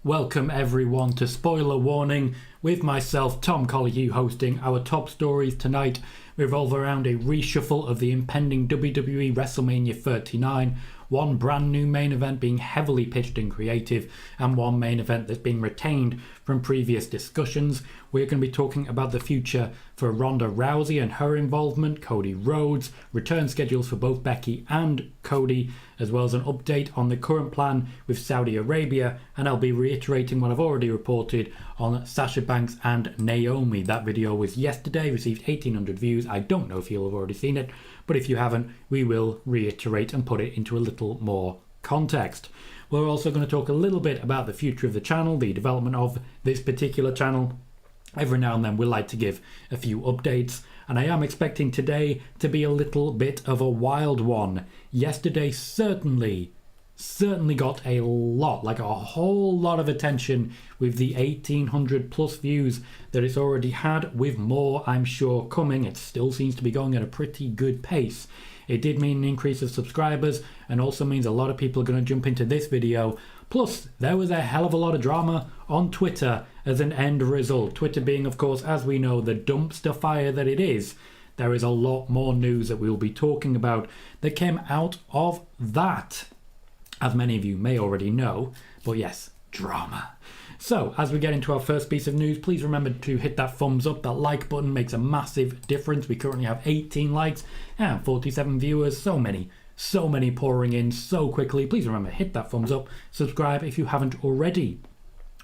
Welcome everyone to Spoiler Warning with myself, Tom Colohue, hosting. Our top stories tonight revolve around a reshuffle of the impending WWE Wrestlemania 39, one brand new main event being heavily pitched and creative, and one main event that's being retained from previous discussions. We're going to be talking about the future for Ronda Rousey and her involvement, Cody Rhodes, return schedules for both Becky and Cody, as well as an update on the current plan with Saudi Arabia, and I'll be reiterating what I've already reported on Sasha Banks and Naomi. That video was yesterday, received 1,800 views. I don't know if you'll have already seen it, but if you haven't, we will reiterate and put it into a little more context. We're also going to talk a little bit about the future of the channel, the development of this particular channel. Every now and then we'll like to give a few updates, and I am expecting today to be a little bit of a wild one. Yesterday certainly got a lot, like a whole lot of attention with the 1,800 plus views that it's already had, with more I'm sure coming. It still seems to be going at a pretty good pace. It did mean an increase of subscribers, and also means a lot of people are going to jump into this video. Plus, there was a hell of a lot of drama on Twitter as an end result. Twitter being, of course, as we know, the dumpster fire that it is. There is a lot more news that we'll be talking about that came out of that, as many of you may already know. But yes, drama. So, as we get into our first piece of news, please remember to hit that thumbs up. That like button makes a massive difference. We currently have 18 likes and 47 viewers. So many pouring in so quickly. Please remember, hit that thumbs up. Subscribe if you haven't already.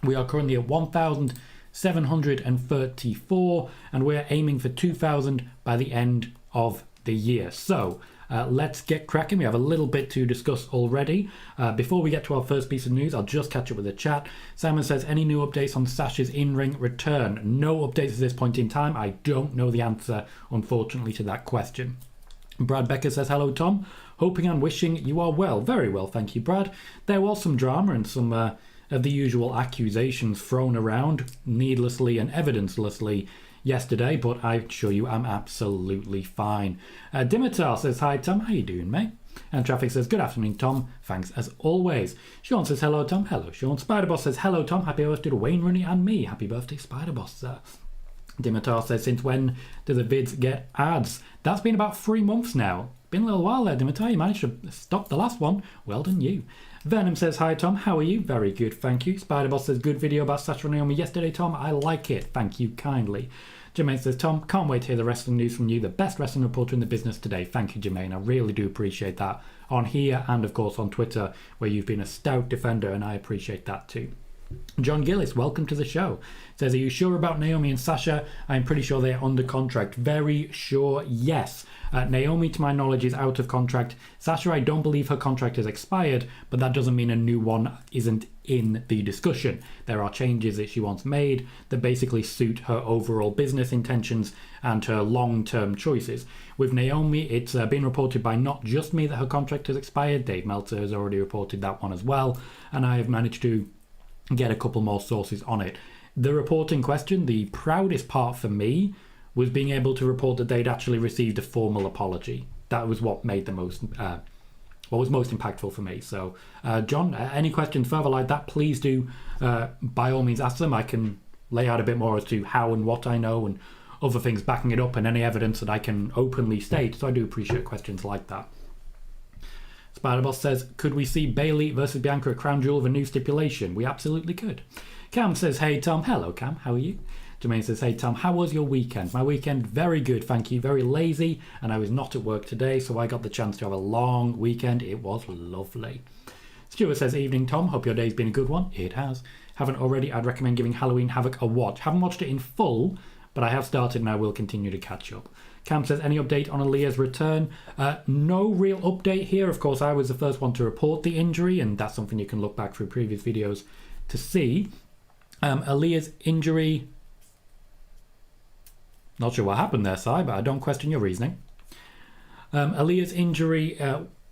We are currently at 1,734, and we're aiming for 2,000 by the end of the year. So, let's get cracking. We have a little bit to discuss already. Before we get to our first piece of news, I'll just catch up with the chat. Simon says, any new updates on Sasha's in-ring return? No updates at this point in time. I don't know the answer, unfortunately, to that question. Brad Becker says, hello, Tom. Hoping and wishing you are well. Very well, thank you, Brad. There was some drama and some of the usual accusations thrown around needlessly and evidencelessly yesterday, but I assure you I'm absolutely fine. Dimitar says, hi Tom, how you doing, mate? And Traffic says, good afternoon, Tom. Thanks as always. Sean says, hello, Tom. Hello, Sean. Spiderboss says, hello, Tom. Happy birthday to Wayne Rooney and me. Happy birthday, Spiderboss. Dimitar says, since when do the vids get ads? That's been about 3 months now. Been a little while there, Dimitar. You managed to stop the last one. Well done, you. Venom says, hi Tom, how are you? Very good, thank you. Spiderboss says, good video about Sasha and Naomi yesterday, Tom. I like it, thank you kindly. Jermaine says, Tom, can't wait to hear the wrestling news from you, the best wrestling reporter in the business today. Thank you, Jermaine. I really do appreciate that on here and, of course, on Twitter, where you've been a stout defender, and I appreciate that too. John Gillis, welcome to the show. Says, are you sure about Naomi and Sasha? I'm pretty sure they're under contract. Very sure, yes. Naomi, to my knowledge, is out of contract. Sasha, I don't believe her contract has expired, but that doesn't mean a new one isn't in the discussion. There are changes that she wants made that basically suit her overall business intentions and her long-term choices. With Naomi, it's been reported by not just me that her contract has expired. Dave Meltzer has already reported that one as well, and I have managed to get a couple more sources on it. The report in question, the proudest part for me, was being able to report that they'd actually received a formal apology. That was what made the most, what was most impactful for me. So, John, any questions further like that, please do, by all means, ask them. I can lay out a bit more as to how and what I know and other things backing it up and any evidence that I can openly state. So I do appreciate questions like that. Spiderboss says, could we see Bayley versus Bianca at Crown Jewel with a new stipulation? We absolutely could. Cam says, hey Tom. Hello Cam, how are you? Jermaine says, hey Tom, how was your weekend? My weekend, very good, thank you. Very lazy, and I was not at work today, so I got the chance to have a long weekend. It was lovely. Stuart says, evening Tom, hope your day's been a good one. It has. Haven't already, I'd recommend giving Halloween Havoc a watch. Haven't watched it in full, but I have started and I will continue to catch up. Cam says, any update on Aaliyah's return? No real update here. Of course, I was the first one to report the injury, and that's something you can look back through previous videos to see. Aaliyah's injury, not sure what happened there, Si, but I don't question your reasoning. Aaliyah's injury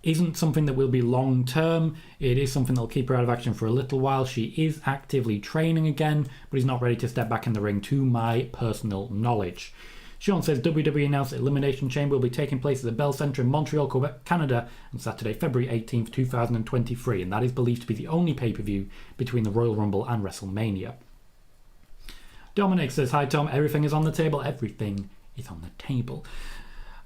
isn't something that will be long term. It is something that will keep her out of action for a little while. She is actively training again, but is not ready to step back in the ring, to my personal knowledge. Sean says WWE announced that Elimination Chamber will be taking place at the Bell Centre in Montreal, Quebec, Canada on Saturday, February 18th, 2023, and that is believed to be the only pay-per-view between the Royal Rumble and WrestleMania. Dominic says, hi Tom, everything is on the table. Everything is on the table.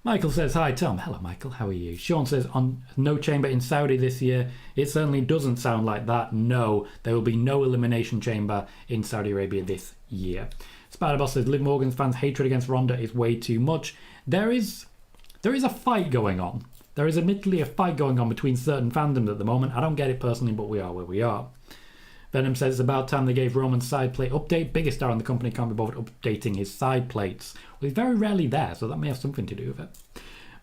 Michael says, hi Tom. Hello Michael, how are you? Sean says, on no chamber in Saudi this year. It certainly doesn't sound like that. No, there will be no Elimination Chamber in Saudi Arabia this year. Spider-Boss says, Liv Morgan's fans' hatred against Ronda is way too much. There is a fight going on. There is admittedly a fight going on between certain fandoms at the moment. I don't get it personally, but we are where we are. Venom says, it's about time they gave Roman's side plate update. Biggest star in the company can't be bothered updating his side plates. Well, he's very rarely there, so that may have something to do with it.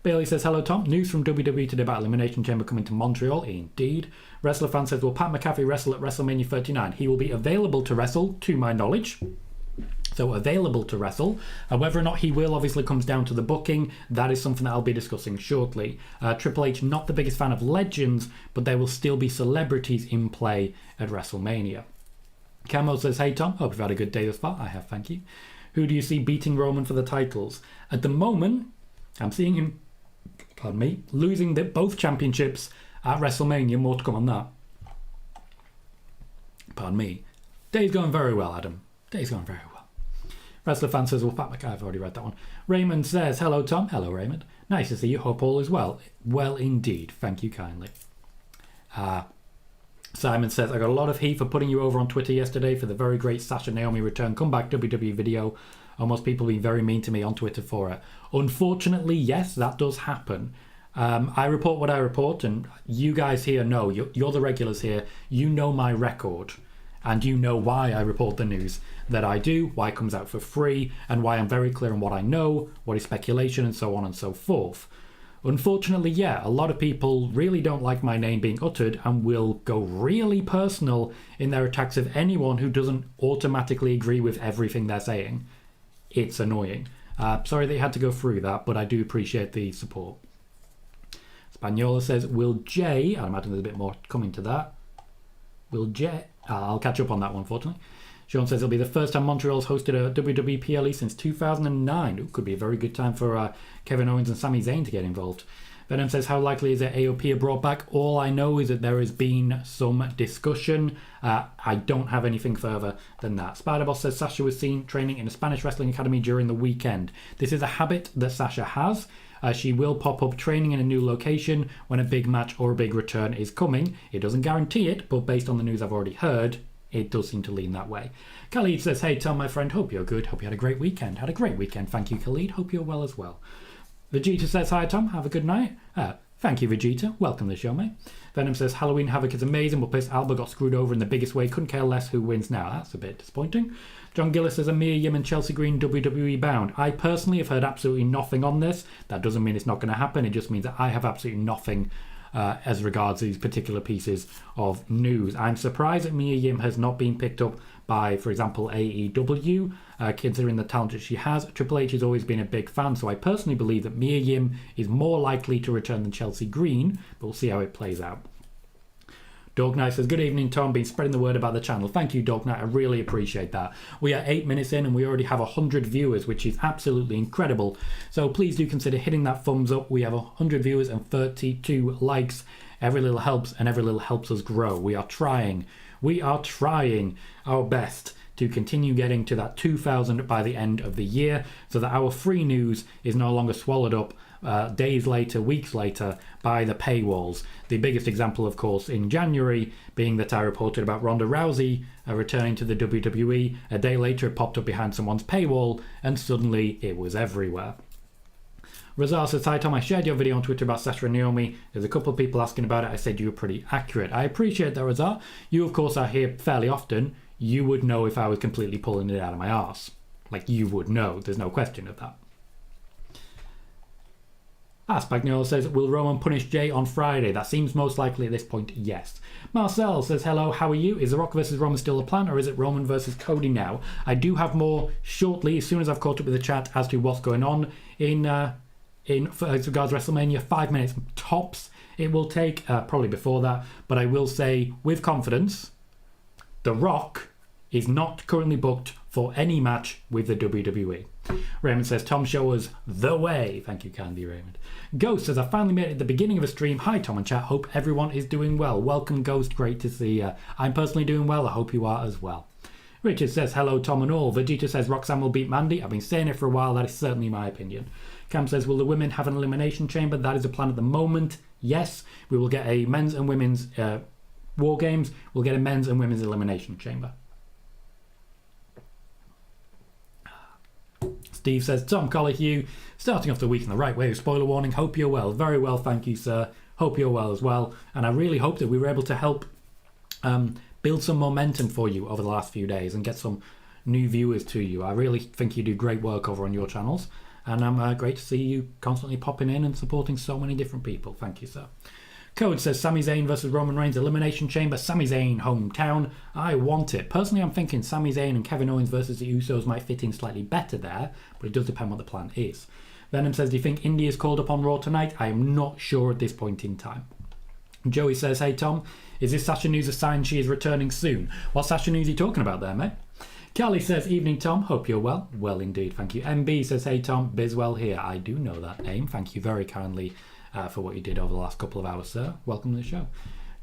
Bayley says, hello Tom. News from WWE today about Elimination Chamber coming to Montreal. Indeed. Wrestler fan says, will Pat McAfee wrestle at WrestleMania 39? He will be available to wrestle, to my knowledge. So available to wrestle. Whether or not he will obviously comes down to the booking. That is something that I'll be discussing shortly. Triple H, not the biggest fan of legends, but there will still be celebrities in play at WrestleMania. Camo says, hey Tom, hope you've had a good day thus far. I have, thank you. Who do you see beating Roman for the titles? At the moment, I'm seeing him, pardon me, losing both championships at WrestleMania. More to come on that. Pardon me. Day's going very well, Adam. Day's going very well. Wrestler fan says, well, Pat McKay, I've already read that one. Raymond says, hello, Tom. Hello, Raymond. Nice to see you. Hope all is well. Well, indeed. Thank you kindly. Simon says, I got a lot of heat for putting you over on Twitter yesterday for the very great Sasha Naomi return comeback WWE video. Almost people being very mean to me on Twitter for it. Unfortunately, yes, that does happen. I report what I report, and you guys here know, you're the regulars here, you know my record. And you know why I report the news that I do, why it comes out for free, and why I'm very clear on what I know, what is speculation, and so on and so forth. Unfortunately, yeah, a lot of people really don't like my name being uttered and will go really personal in their attacks of anyone who doesn't automatically agree with everything they're saying. It's annoying. Sorry that you had to go through that, but I do appreciate the support. Spaniola says, will Jay, I imagine there's a bit more coming to that. Will Jay, I'll catch up on that one, unfortunately. Sean says it'll be the first time Montreal's hosted a WWE PLE since 2009. It could be a very good time for Kevin Owens and Sami Zayn to get involved. Venom says, how likely is it AOP are brought back? All I know is that there has been some discussion. I don't have anything further than that. Spider-Boss says Sasha was seen training in a Spanish wrestling academy during the weekend. This is a habit that Sasha has. She will pop up training in a new location when a big match or a big return is coming. It doesn't guarantee it, but based on the news I've already heard, it does seem to lean that way. Khalid says, hey Tom, my friend, hope you're good. Hope you had a great weekend. Had a great weekend. Thank you, Khalid. Hope you're well as well. Vegeta says, hi Tom, have a good night. Thank you, Vegeta. Welcome to the show, mate. Venom says, Halloween Havoc is amazing, but piss Alba got screwed over in the biggest way. Couldn't care less who wins now. That's a bit disappointing. John Gillis says, Amir Yim and Chelsea Green WWE bound. I personally have heard absolutely nothing on this. That doesn't mean it's not going to happen. It just means that I have absolutely nothing as regards these particular pieces of news. I'm surprised that Mia Yim has not been picked up by, for example, AEW, considering the talent that she has. Triple H has always been a big fan, so I personally believe that Mia Yim is more likely to return than Chelsea Green, but we'll see how it plays out. Dog Knight says, good evening, Tom. Been spreading the word about the channel. Thank you, Dog Knight. I really appreciate that. We are 8 minutes in and we already have 100 viewers, which is absolutely incredible. So please do consider hitting that thumbs up. We have 100 viewers and 32 likes. Every little helps, and every little helps us grow. We are trying our best to continue getting to that 2,000 by the end of the year, so that our free news is no longer swallowed up days later, weeks later, by the paywalls. The biggest example, of course, in January being that I reported about Ronda Rousey returning to the WWE. A day later, it popped up behind someone's paywall, and suddenly it was everywhere. Razar says, hi Tom, I shared your video on Twitter about Sasha and Naomi. There's a couple of people asking about it. I said you were pretty accurate. I appreciate that, Razar. You, of course, are here fairly often. You would know if I was completely pulling it out of my arse. Like, you would know. There's no question of that. Spagnola says, will Roman punish Jay on Friday? That seems most likely at this point, yes. Marcel says, hello, how are you? Is The Rock versus Roman still a plan, or is it Roman versus Cody now? I do have more shortly, as soon as I've caught up with the chat, as to what's going on in as regards WrestleMania. 5 minutes tops it will take, probably before that, but I will say with confidence, The Rock is not currently booked for any match with the WWE. Raymond says, Tom, show us the way. Thank you kindly, Raymond. Ghost says, I finally made it at the beginning of a stream. Hi, Tom and chat. Hope everyone is doing well. Welcome, Ghost. Great to see you. I'm personally doing well. I hope you are as well. Richard says, hello, Tom and all. Vegeta says, Roxanne will beat Mandy. I've been saying it for a while. That is certainly my opinion. Cam says, will the women have an elimination chamber? That is a plan at the moment. Yes, we will get a men's and women's War Games. We'll get a men's and women's elimination chamber. Steve says, Tom Colohue, starting off the week in the right way. Spoiler warning, hope you're well. Very well, thank you, sir. Hope you're well as well. And I really hope that we were able to help build some momentum for you over the last few days and get some new viewers to you. I really think you do great work over on your channels. And I'm great to see you constantly popping in and supporting so many different people. Thank you, sir. Code says Sami Zayn versus Roman Reigns Elimination Chamber. Sami Zayn hometown. I want it. Personally, I'm thinking Sami Zayn and Kevin Owens versus the Usos might fit in slightly better there, but it does depend what the plan is. Venom says, do you think Indy is called up on Raw tonight? I am not sure at this point in time. Joey says, hey Tom, is this Sasha news a sign she is returning soon? What Sasha news are you talking about there, mate? Carly says, evening Tom, hope you're well. Well indeed, thank you. MB says, hey Tom, Bizwell here. I do know that name. Thank you very kindly for what you did over the last couple of hours, sir. Welcome to the show.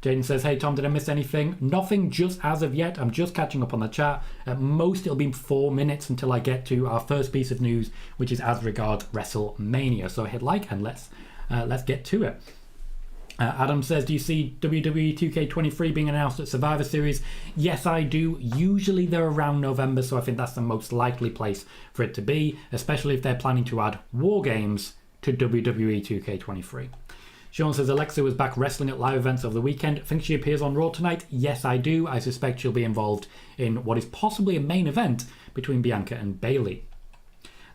Jaden says, hey Tom, did I miss anything? Nothing just as of yet. I'm just catching up on the chat. At most it'll be 4 minutes until I get to our first piece of news, which is as regards WrestleMania. So hit like and let's get to it. Adam says, do you see WWE 2K23 being announced at Survivor Series? Yes, I do. Usually they're around November, so I think that's the most likely place for it to be, especially if they're planning to add War Games to WWE 2K23. Sean says, Alexa was back wrestling at live events over the weekend. Think she appears on Raw tonight? Yes, I do. I suspect she'll be involved in what is possibly a main event between Bianca and Bayley.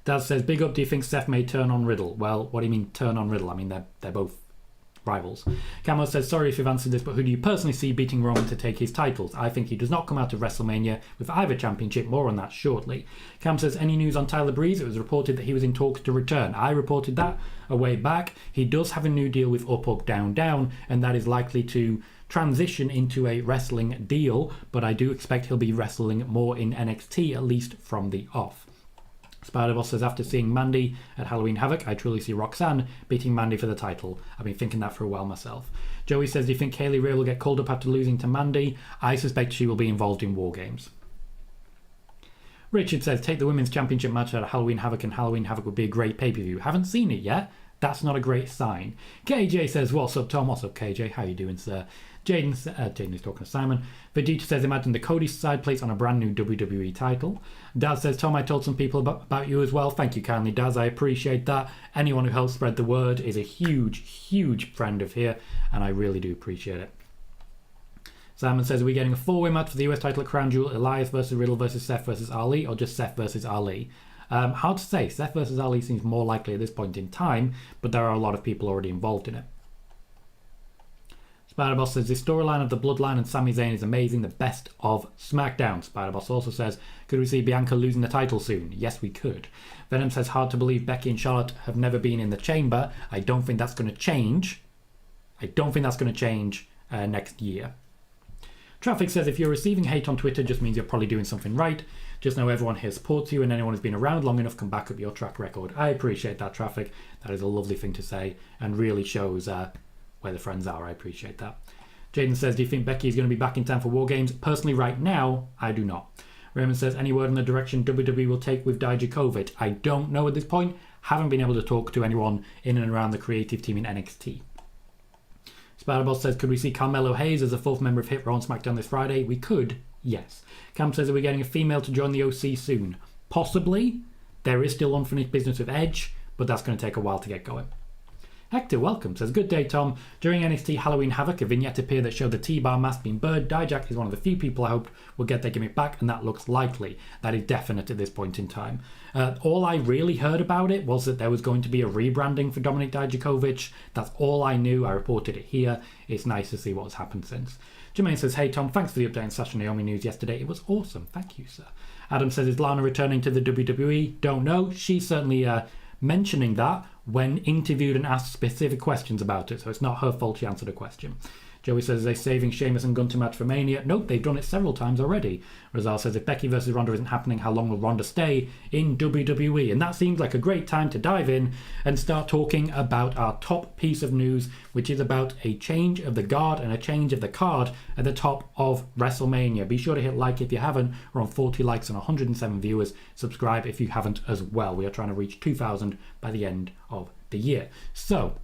Daz says, big up, do you think Seth may turn on Riddle? Well, what do you mean turn on Riddle? I mean, they're both rivals. Camo says, sorry if you've answered this, but who do you personally see beating Roman to take his titles? I think he does not come out of WrestleMania with either championship. More on that shortly. Cam says, any news on Tyler Breeze? It was reported that he was in talks to return. I reported that a way back. He does have a new deal with Up Up Down Down, and that is likely to transition into a wrestling deal, but I do expect he'll be wrestling more in NXT, at least from the off. Spider-Boss says, after seeing Mandy at Halloween Havoc, I truly see Roxanne beating Mandy for the title. I've been thinking that for a while myself. Joey says, do you think Kaylee Ray will get called up after losing to Mandy? I suspect she will be involved in War Games. Richard says, take the Women's Championship match at Halloween Havoc, and Halloween Havoc would be a great pay-per-view. Haven't seen it yet. That's not a great sign. KJ says, what's up, Tom? What's up, KJ? How you doing, sir? Jaden is talking to Simon. Vegeta says, imagine the Cody side plates on a brand new WWE title. Daz says, Tom, I told some people about you as well. Thank you kindly, Daz. I appreciate that. Anyone who helps spread the word is a huge, huge friend of here, and I really do appreciate it. Simon says, are we getting a 4-way match for the US title at Crown Jewel? Elias versus Riddle versus Seth versus Ali, or just Seth versus Ali? Hard to say. Seth versus Ali seems more likely at this point in time, but there are a lot of people already involved in it. Spider-Boss says, the storyline of the Bloodline and Sami Zayn is amazing, the best of SmackDown. Spider-Boss also says, could we see Bianca losing the title soon? Yes, we could. Venom says, hard to believe Becky and Charlotte have never been in the chamber. I don't think that's going to change. Next year. Traffic says, if you're receiving hate on Twitter, just means you're probably doing something right. Just know everyone here supports you, and anyone who's been around long enough can back up your track record. I appreciate that, Traffic. That is a lovely thing to say and really shows where the friends are. I appreciate that. Jaden says, do you think Becky is going to be back in time for War Games? Personally, right now, I do not. Raymond says, any word on the direction WWE will take with Dijakovic? I don't know at this point. Haven't been able to talk to anyone in and around the creative team in NXT. Spider-Boss says, could we see Carmelo Hayes as a 4th member of Hit Row on SmackDown this Friday? We could, yes. Cam says, are we getting a female to join the OC soon? Possibly. There is still unfinished business with Edge, but that's going to take a while to get going. Hector, welcome, says, good day, Tom. During NXT Halloween Havoc, a vignette appeared that showed the T-bar mask being burned. Dijak is one of the few people I hoped would get their gimmick back, and that looks likely. That is definite at this point in time. All I really heard about it was that there was going to be a rebranding for Dominik Dijakovic. That's all I knew. I reported it here. It's nice to see what's happened since. Jermaine says, hey, Tom, thanks for the update on Sasha Naomi news yesterday. It was awesome. Thank you, sir. Adam says, is Lana returning to the WWE? Don't know. She's certainly mentioning that when interviewed and asked specific questions about it, so it's not her fault she answered a question. Joey says, are they saving Sheamus and Gunter match for Mania? Nope, they've done it several times already. Rizal says, if Becky versus Ronda isn't happening, how long will Ronda stay in WWE? And that seems like a great time to dive in and start talking about our top piece of news, which is about a change of the guard and a change of the card at the top of WrestleMania. Be sure to hit like if you haven't. We're on 40 likes and 107 viewers. Subscribe if you haven't as well. We are trying to reach 2,000 by the end of the year. So,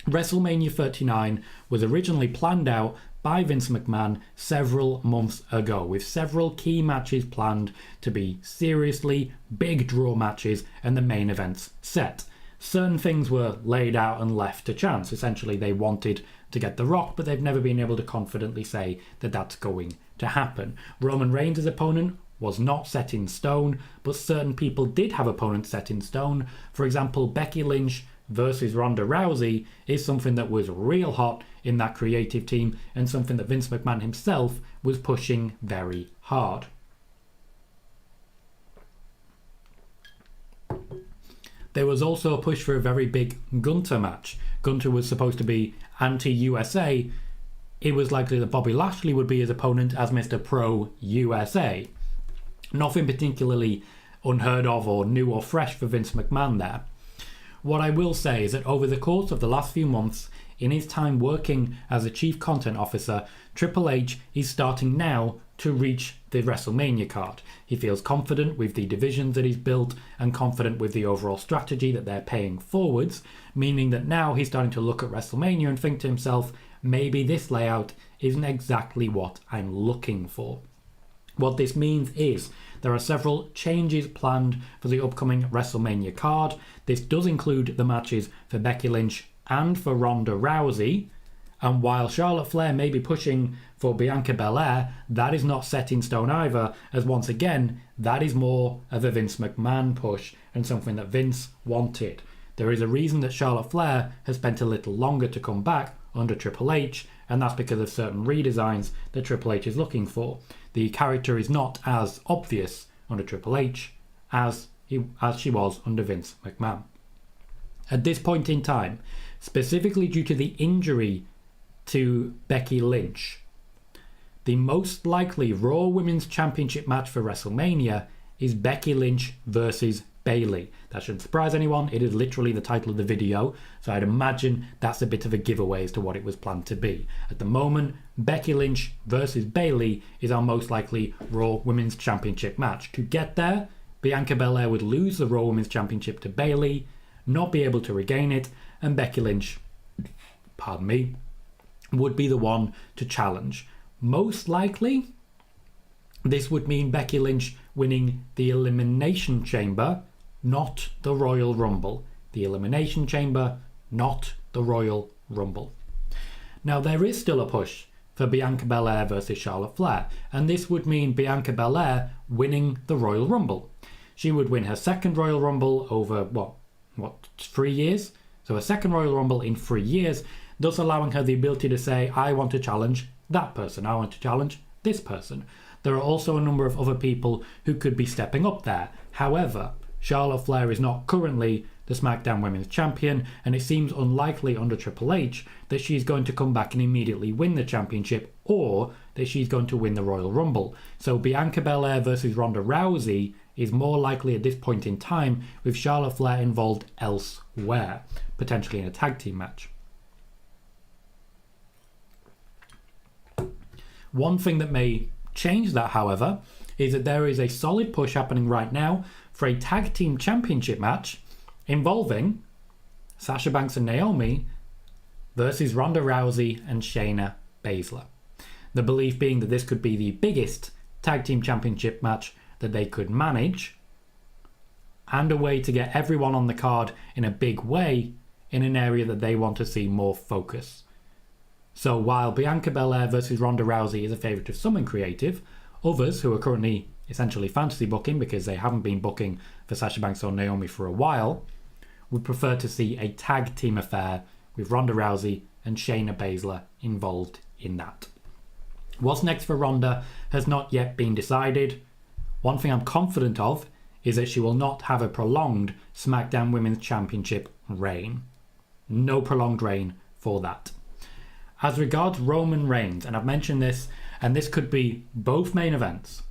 WrestleMania 39 was originally planned out by Vince McMahon several months ago, with several key matches planned to be seriously big draw matches and the main events set. Certain things were laid out and left to chance. Essentially, they wanted to get The Rock, but they've never been able to confidently say that that's going to happen. Roman Reigns' opponent was not set in stone, but certain people did have opponents set in stone. For example, Becky Lynch versus Ronda Rousey is something that was real hot in that creative team and something that Vince McMahon himself was pushing very hard. There was also a push for a very big Gunter match. Gunter was supposed to be anti-USA. It was likely that Bobby Lashley would be his opponent as Mr. Pro-USA. Nothing particularly unheard of or new or fresh for Vince McMahon there. What I will say is that over the course of the last few months, in his time working as a chief content officer, Triple H is starting now to reach the WrestleMania card. He feels confident with the divisions that he's built and confident with the overall strategy that they're paying forwards, meaning that now he's starting to look at WrestleMania and think to himself, maybe this layout isn't exactly what I'm looking for. What this means is there are several changes planned for the upcoming WrestleMania card. This does include the matches for Becky Lynch and for Ronda Rousey. And while Charlotte Flair may be pushing for Bianca Belair, that is not set in stone either, as once again, that is more of a Vince McMahon push and something that Vince wanted. There is a reason that Charlotte Flair has spent a little longer to come back under Triple H, and that's because of certain redesigns that Triple H is looking for. The character is not as obvious under Triple H as she was under Vince McMahon. At this point in time, specifically due to the injury to Becky Lynch, the most likely Raw Women's Championship match for WrestleMania is Becky Lynch versus Bayley. That shouldn't surprise anyone. It is literally the title of the video, so I'd imagine that's a bit of a giveaway as to what it was planned to be. At the moment, Becky Lynch versus Bayley is our most likely Raw Women's Championship match. To get there, Bianca Belair would lose the Raw Women's Championship to Bayley, not be able to regain it, and Becky Lynch, would be the one to challenge. Most likely, this would mean Becky Lynch winning the Elimination Chamber, not the Royal Rumble. The Elimination Chamber, not the Royal Rumble. Now, there is still a push for Bianca Belair versus Charlotte Flair, and this would mean Bianca Belair winning the Royal Rumble. She would win her second Royal Rumble over, 3 years? So a second Royal Rumble in 3 years, thus allowing her the ability to say, I want to challenge that person, I want to challenge this person. There are also a number of other people who could be stepping up there. However, Charlotte Flair is not currently the SmackDown Women's Champion, and it seems unlikely under Triple H that she's going to come back and immediately win the championship, or that she's going to win the Royal Rumble. So Bianca Belair versus Ronda Rousey is more likely at this point in time, with Charlotte Flair involved elsewhere, potentially in a tag team match. One thing that may change that, however, is that there is a solid push happening right now for a tag team championship match involving Sasha Banks and Naomi versus Ronda Rousey and Shayna Baszler. The belief being that this could be the biggest tag team championship match that they could manage, and a way to get everyone on the card in a big way in an area that they want to see more focus. So while Bianca Belair versus Ronda Rousey is a favourite of some in creative, others who are currently essentially fantasy booking because they haven't been booking for Sasha Banks or Naomi for a while, would prefer to see a tag team affair with Ronda Rousey and Shayna Baszler involved in that. What's next for Ronda has not yet been decided. One thing I'm confident of is that she will not have a prolonged SmackDown Women's Championship reign. No prolonged reign for that. as regards Roman Reigns, and I've mentioned this, and this could be both main events,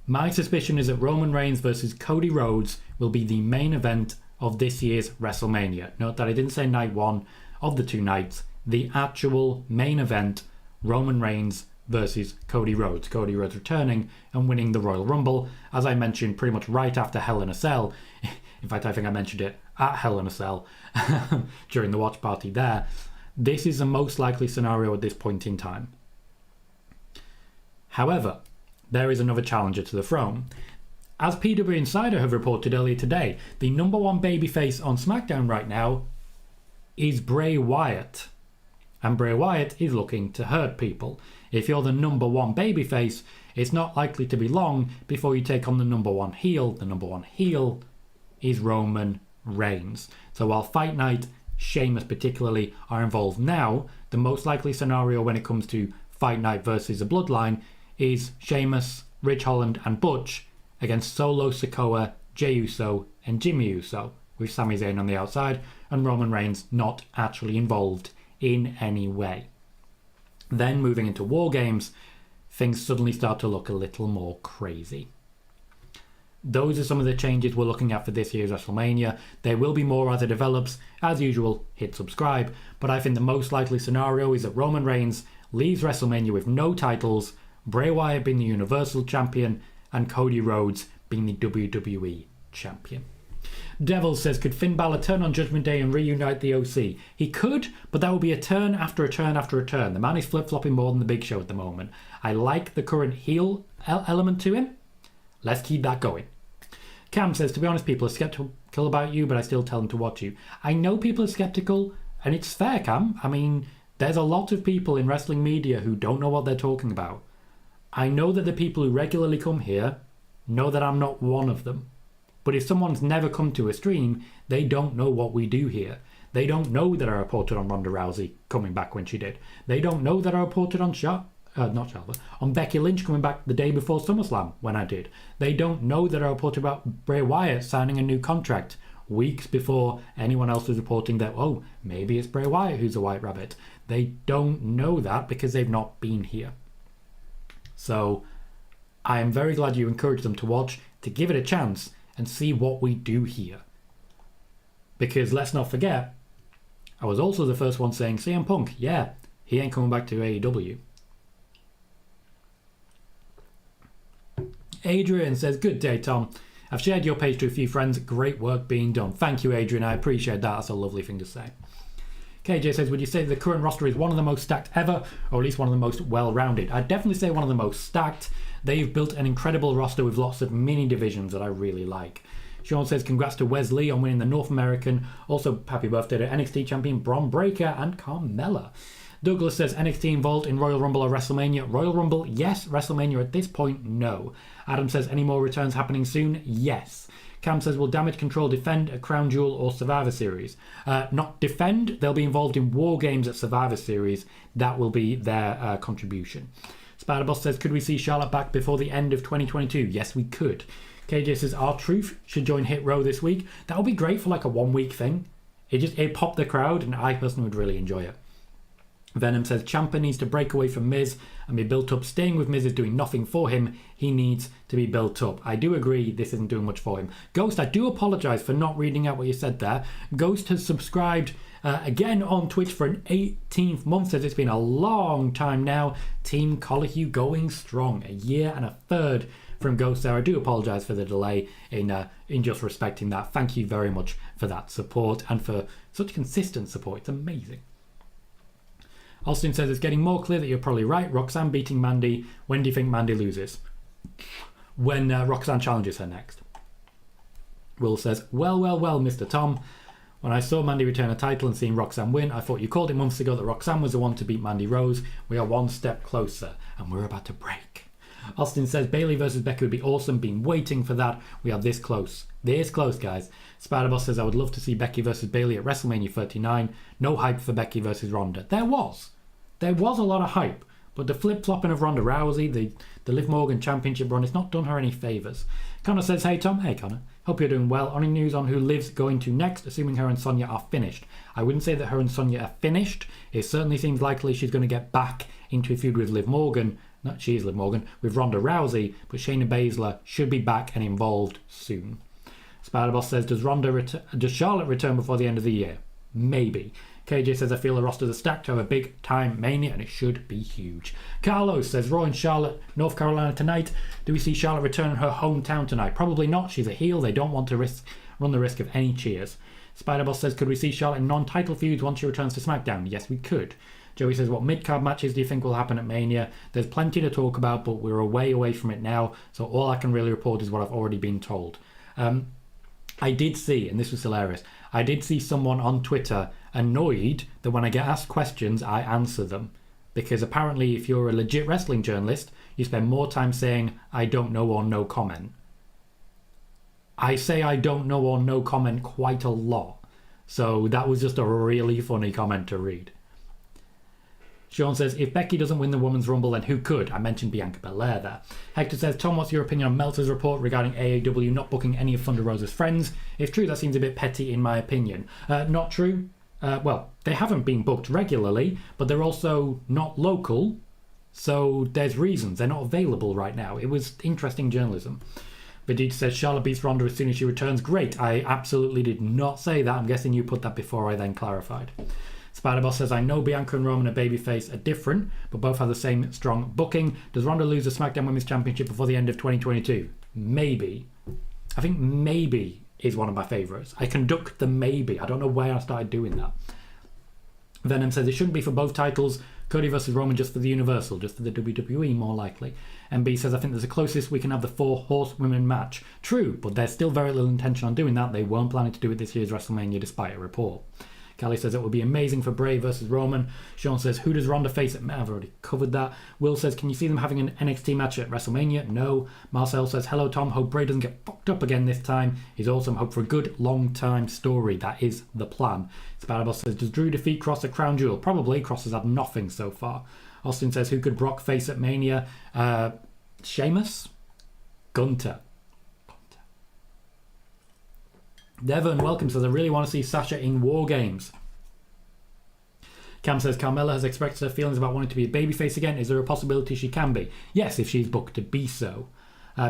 my suspicion is that Roman Reigns versus Cody Rhodes will be the main event of this year's WrestleMania. Note that I didn't say night one of the 2 nights. The actual main event, Roman Reigns versus Cody Rhodes. Cody Rhodes returning and winning the Royal Rumble, as I mentioned pretty much right after Hell in a Cell. In fact, I think I mentioned it at Hell in a Cell during the watch party there. This is the most likely scenario at this point in time. However, there is another challenger to the throne. As PWInsider have reported earlier today, the number 1 babyface on SmackDown right now is Bray Wyatt. And Bray Wyatt is looking to hurt people. If you're the number 1 babyface, it's not likely to be long before you take on the number 1 heel. The number 1 heel is Roman Reigns. So while Fight Night, Sheamus particularly, are involved now, the most likely scenario when it comes to Fight Night versus the Bloodline is Sheamus, Rich Holland and Butch against Solo Sikoa, Jey Uso and Jimmy Uso, with Sami Zayn on the outside and Roman Reigns not actually involved in any way. Then moving into War Games, things suddenly start to look a little more crazy. Those are some of the changes we're looking at for this year's WrestleMania. There will be more as it develops. As usual, hit subscribe. But I think the most likely scenario is that Roman Reigns leaves WrestleMania with no titles, Bray Wyatt being the Universal Champion, and Cody Rhodes being the WWE Champion. Devil says, could Finn Balor turn on Judgment Day and reunite the OC? He could, but that would be a turn after a turn after a turn. The man is flip-flopping more than the Big Show at the moment. I like the current heel element to him. Let's keep that going. Cam says, to be honest, people are skeptical about you, but I still tell them to watch you. I know people are skeptical, and it's fair, Cam. I mean, there's a lot of people in wrestling media who don't know what they're talking about. I know that the people who regularly come here know that I'm not one of them. But if someone's never come to a stream, they don't know what we do here. They don't know that I reported on Ronda Rousey coming back when she did. They don't know that I reported on on Becky Lynch coming back the day before SummerSlam when I did. They don't know that I reported about Bray Wyatt signing a new contract weeks before anyone else was reporting that, oh, maybe it's Bray Wyatt who's a White Rabbit. They don't know that because they've not been here. So I am very glad you encouraged them to watch, to give it a chance and see what we do here. Because let's not forget, I was also the first one saying CM Punk, yeah, he ain't coming back to AEW. Adrian says, good day, Tom. I've shared your page to a few friends. Great work being done. Thank you, Adrian. I appreciate that. That's a lovely thing to say. KJ says, would you say the current roster is one of the most stacked ever, or at least one of the most well-rounded? I'd definitely say one of the most stacked. They've built an incredible roster with lots of mini divisions that I really like. Sean says, congrats to Wesley on winning the North American. Also, happy birthday to NXT champion Bron Breakker and Carmella. Douglas says, NXT involved in Royal Rumble or WrestleMania? Royal Rumble, yes. WrestleMania at this point, no. Adam says, any more returns happening soon? Yes. Cam says, will Damage Control defend at Crown Jewel or Survivor Series? Not defend. They'll be involved in War Games at Survivor Series. That will be their contribution. Spiderboss says, could we see Charlotte back before the end of 2022? Yes, we could. KJ says, R-Truth should join Hit Row this week. That would be great for like a 1 week thing. It popped the crowd, and I personally would really enjoy it. Venom says, Ciampa needs to break away from Miz and be built up. Staying with Miz is doing nothing for him. He needs to be built up. I do agree this isn't doing much for him. Ghost, I do apologise for not reading out what you said there. Ghost has subscribed again on Twitch for an 18th month. Says it's been a long time now. Team Colohue going strong. A year and a third from Ghost there. I do apologise for the delay in just respecting that. Thank you very much for that support and for such consistent support. It's amazing. Austin says, it's getting more clear that you're probably right. Roxanne beating Mandy. When do you think Mandy loses? When Roxanne challenges her next. Will says, well, Mr. Tom. When I saw Mandy return a title and seeing Roxanne win, I thought you called it months ago that Roxanne was the one to beat Mandy Rose. We are one step closer, and we're about to break. Austin says, Bayley versus Becky would be awesome. Been waiting for that. We are this close. This close, guys. Spiderboss says, I would love to see Becky versus Bayley at WrestleMania 39. No hype for Becky versus Ronda. There was a lot of hype, But the flip-flopping of Ronda Rousey, the Liv Morgan Championship run, it's not done her any favours. Connor says, hey Tom, hey Connor, hope you're doing well. Any news on who Liv's going to next, assuming her and Sonya are finished? I wouldn't say that her and Sonya are finished. It certainly seems likely she's going to get back into a feud with Liv Morgan. Not she is Liv Morgan, with Ronda Rousey, but Shayna Baszler should be back and involved soon. Spider-Boss says, does Charlotte return before the end of the year? Maybe. KJ says, I feel the rosters are stacked to have a big time Mania and it should be huge. Carlos says, Raw in Charlotte, North Carolina tonight. Do we see Charlotte return in her hometown tonight? Probably not. She's a heel. They don't want to run the risk of any cheers. Spider-Boss says, could we see Charlotte in non-title feuds once she returns to SmackDown? Yes, we could. Joey says, what mid-card matches do you think will happen at Mania? There's plenty to talk about, but we're way away from it now, so all I can really report is what I've already been told. I did see, and this was hilarious, I did see someone on Twitter annoyed that when I get asked questions, I answer them. Because apparently if you're a legit wrestling journalist, you spend more time saying, I don't know or no comment. I say I don't know or no comment quite a lot. So that was just a really funny comment to read. Sean says, if Becky doesn't win the Women's Rumble, then who could? I mentioned Bianca Belair there. Hector says, Tom, what's your opinion on Meltzer's report regarding AEW not booking any of Thunder Rosa's friends? If true, that seems a bit petty in my opinion. Not true. Well, they haven't been booked regularly, but they're also not local, so there's reasons. They're not available right now. It was interesting journalism. Vegeta says, Charlotte beats Ronda as soon as she returns. Great. I absolutely did not say that. I'm guessing you put that before I then clarified. Spider-Boss says, I know Bianca and Roman and Babyface are different, but both have the same strong booking. Does Ronda lose the SmackDown Women's Championship before the end of 2022? Maybe. I think maybe is one of my favourites. I conduct the maybe. I don't know where I started doing that. Venom says, it shouldn't be for both titles. Cody versus Roman just for the Universal, just for the WWE more likely. MB says, I think there's the closest we can have the 4 horsewomen match. True, but there's still very little intention on doing that. They weren't planning to do it this year's WrestleMania despite a report. Callie says it would be amazing for Bray versus Roman. Sean says, who does Ronda face at... I've already covered that. Will says, can you see them having an NXT match at WrestleMania? No. Marcel says, hello Tom, hope Bray doesn't get fucked up again this time. He's awesome, hope for a good long time story. That is the plan. Spider-Boss says, does Drew defeat Cross at Crown Jewel? Probably. Cross has had nothing so far. Austin says, who could Brock face at Mania? Sheamus? Gunter. Devon, welcome, says, I really want to see Sasha in War Games. Cam says, Carmella has expressed her feelings about wanting to be a babyface again. Is there a possibility she can be? Yes, if she's booked to be so.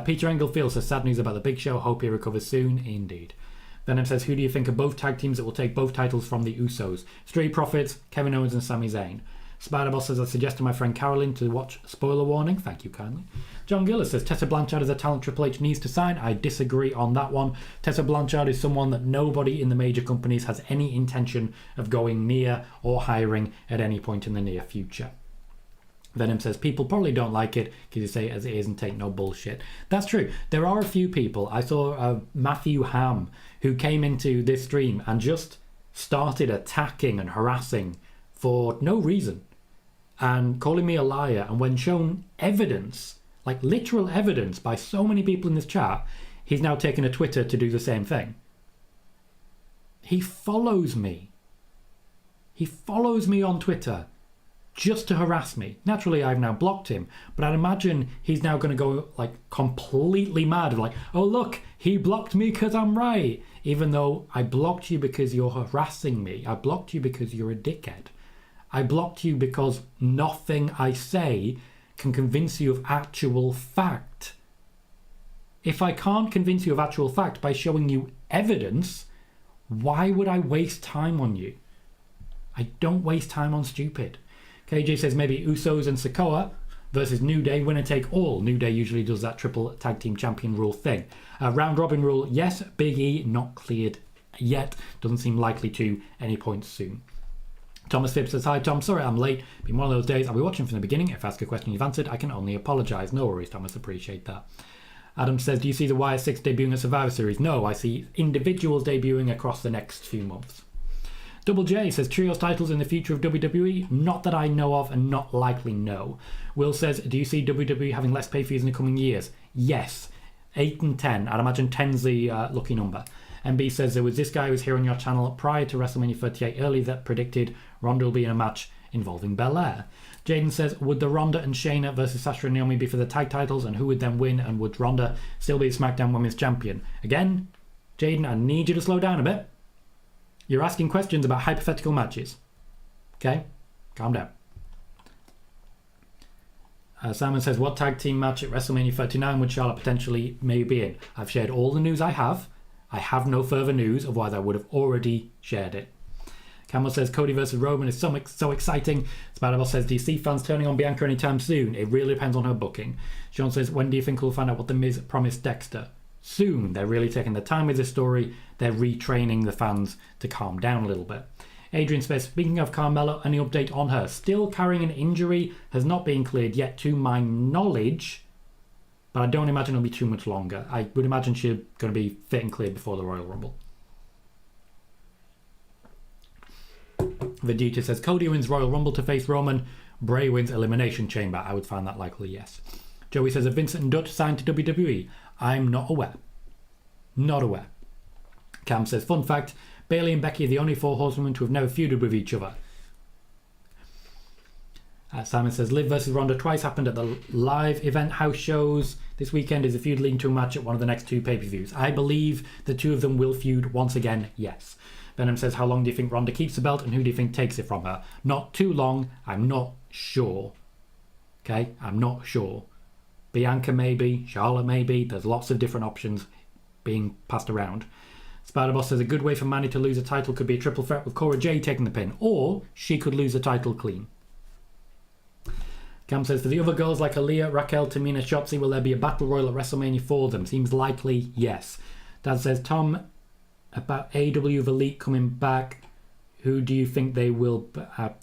Peter Englefield says, sad news about the Big Show. Hope he recovers soon. Indeed. Venom says, who do you think are both tag teams that will take both titles from the Usos? Street Profits, Kevin Owens and Sami Zayn. Spider-Boss says, I suggested my friend Carolyn to watch Spoiler Warning. Thank you kindly. John Gillis says, Tessa Blanchard is a talent Triple H needs to sign. I disagree on that one. Tessa Blanchard is someone that nobody in the major companies has any intention of going near or hiring at any point in the near future. Venom says, people probably don't like it because you say it as it is and take no bullshit. That's true. There are a few people. I saw Matthew Ham who came into this stream and just started attacking and harassing for no reason and calling me a liar, and when shown evidence, like literal evidence by so many people in this chat, he's now taken to Twitter to do the same thing. He follows me. He follows me on Twitter just to harass me. Naturally, I've now blocked him, but I'd imagine he's now going to go like completely mad, like, oh look, he blocked me because I'm right, even though I blocked you because you're harassing me. I blocked you because you're a dickhead. I blocked you because nothing I say can convince you of actual fact. If I can't convince you of actual fact by showing you evidence, why would I waste time on you? I don't waste time on stupid. KJ says maybe Usos and Sikoa versus New Day, winner take all. New Day usually does that triple tag team champion rule thing. Round robin rule, yes. Big E not cleared yet. Doesn't seem likely to any point soon. Thomas Phibbs says, hi Tom, sorry I'm late. Been one of those days. I'll be watching from the beginning. If I ask a question you've answered, I can only apologise. No worries, Thomas, appreciate that. Adam says, do you see the Wire 6 debuting at Survivor Series? No, I see individuals debuting across the next few months. Double J says, trios titles in the future of WWE? Not that I know of and not likely no. Will says, do you see WWE having less pay-per-views in the coming years? Yes. 8 and 10. I'd imagine 10's the lucky number. MB says, there was this guy who was here on your channel prior to WrestleMania 38 early that predicted Ronda will be in a match involving Belair. Jaden says, would the Ronda and Shayna versus Sasha and Naomi be for the tag titles, and who would then win, and would Ronda still be the SmackDown Women's Champion? Again, Jaden, I need you to slow down a bit. You're asking questions about hypothetical matches. Okay? Calm down. Simon says, what tag team match at WrestleMania 39 would Charlotte potentially maybe be in? I've shared all the news I have. I have no further news, otherwise I would have already shared it. Camel says, Cody versus Roman is so exciting. Spider-Boss says, do you see fans turning on Bianca anytime soon? It really depends on her booking. Sean says, when do you think we'll find out what The Miz promised Dexter? Soon. They're really taking their time with this story. They're retraining the fans to calm down a little bit. Adrian says, speaking of Carmella, any update on her? Still carrying an injury, has not been cleared yet to my knowledge, but I don't imagine it'll be too much longer. I would imagine she's going to be fit and clear before the Royal Rumble. Vegeta says, Cody wins Royal Rumble to face Roman. Bray wins Elimination Chamber. I would find that likely, yes. Joey says, have Vincent and Dutch signed to WWE? I'm not aware. Not aware. Cam says, fun fact, Bayley and Becky are the only 4 horsewomen to have never feuded with each other. Simon says, Liv versus Ronda twice happened at the live event house shows. This weekend is a feud leading to a match at one of the next 2 pay-per-views. I believe the 2 of them will feud once again, yes. Venom says, how long do you think Ronda keeps the belt and who do you think takes it from her? Not too long. I'm not sure. Okay? I'm not sure. Bianca maybe. Charlotte maybe. There's lots of different options being passed around. Spider-Boss says, a good way for Manny to lose a title could be a triple threat with Cora Jade taking the pin. Or she could lose the title clean. Cam says, for the other girls like Aaliyah, Raquel, Tamina, Shotzi, will there be a battle royal at WrestleMania for them? Seems likely, yes. Dad says, Tom, about AEW of Elite coming back, who do you think they will...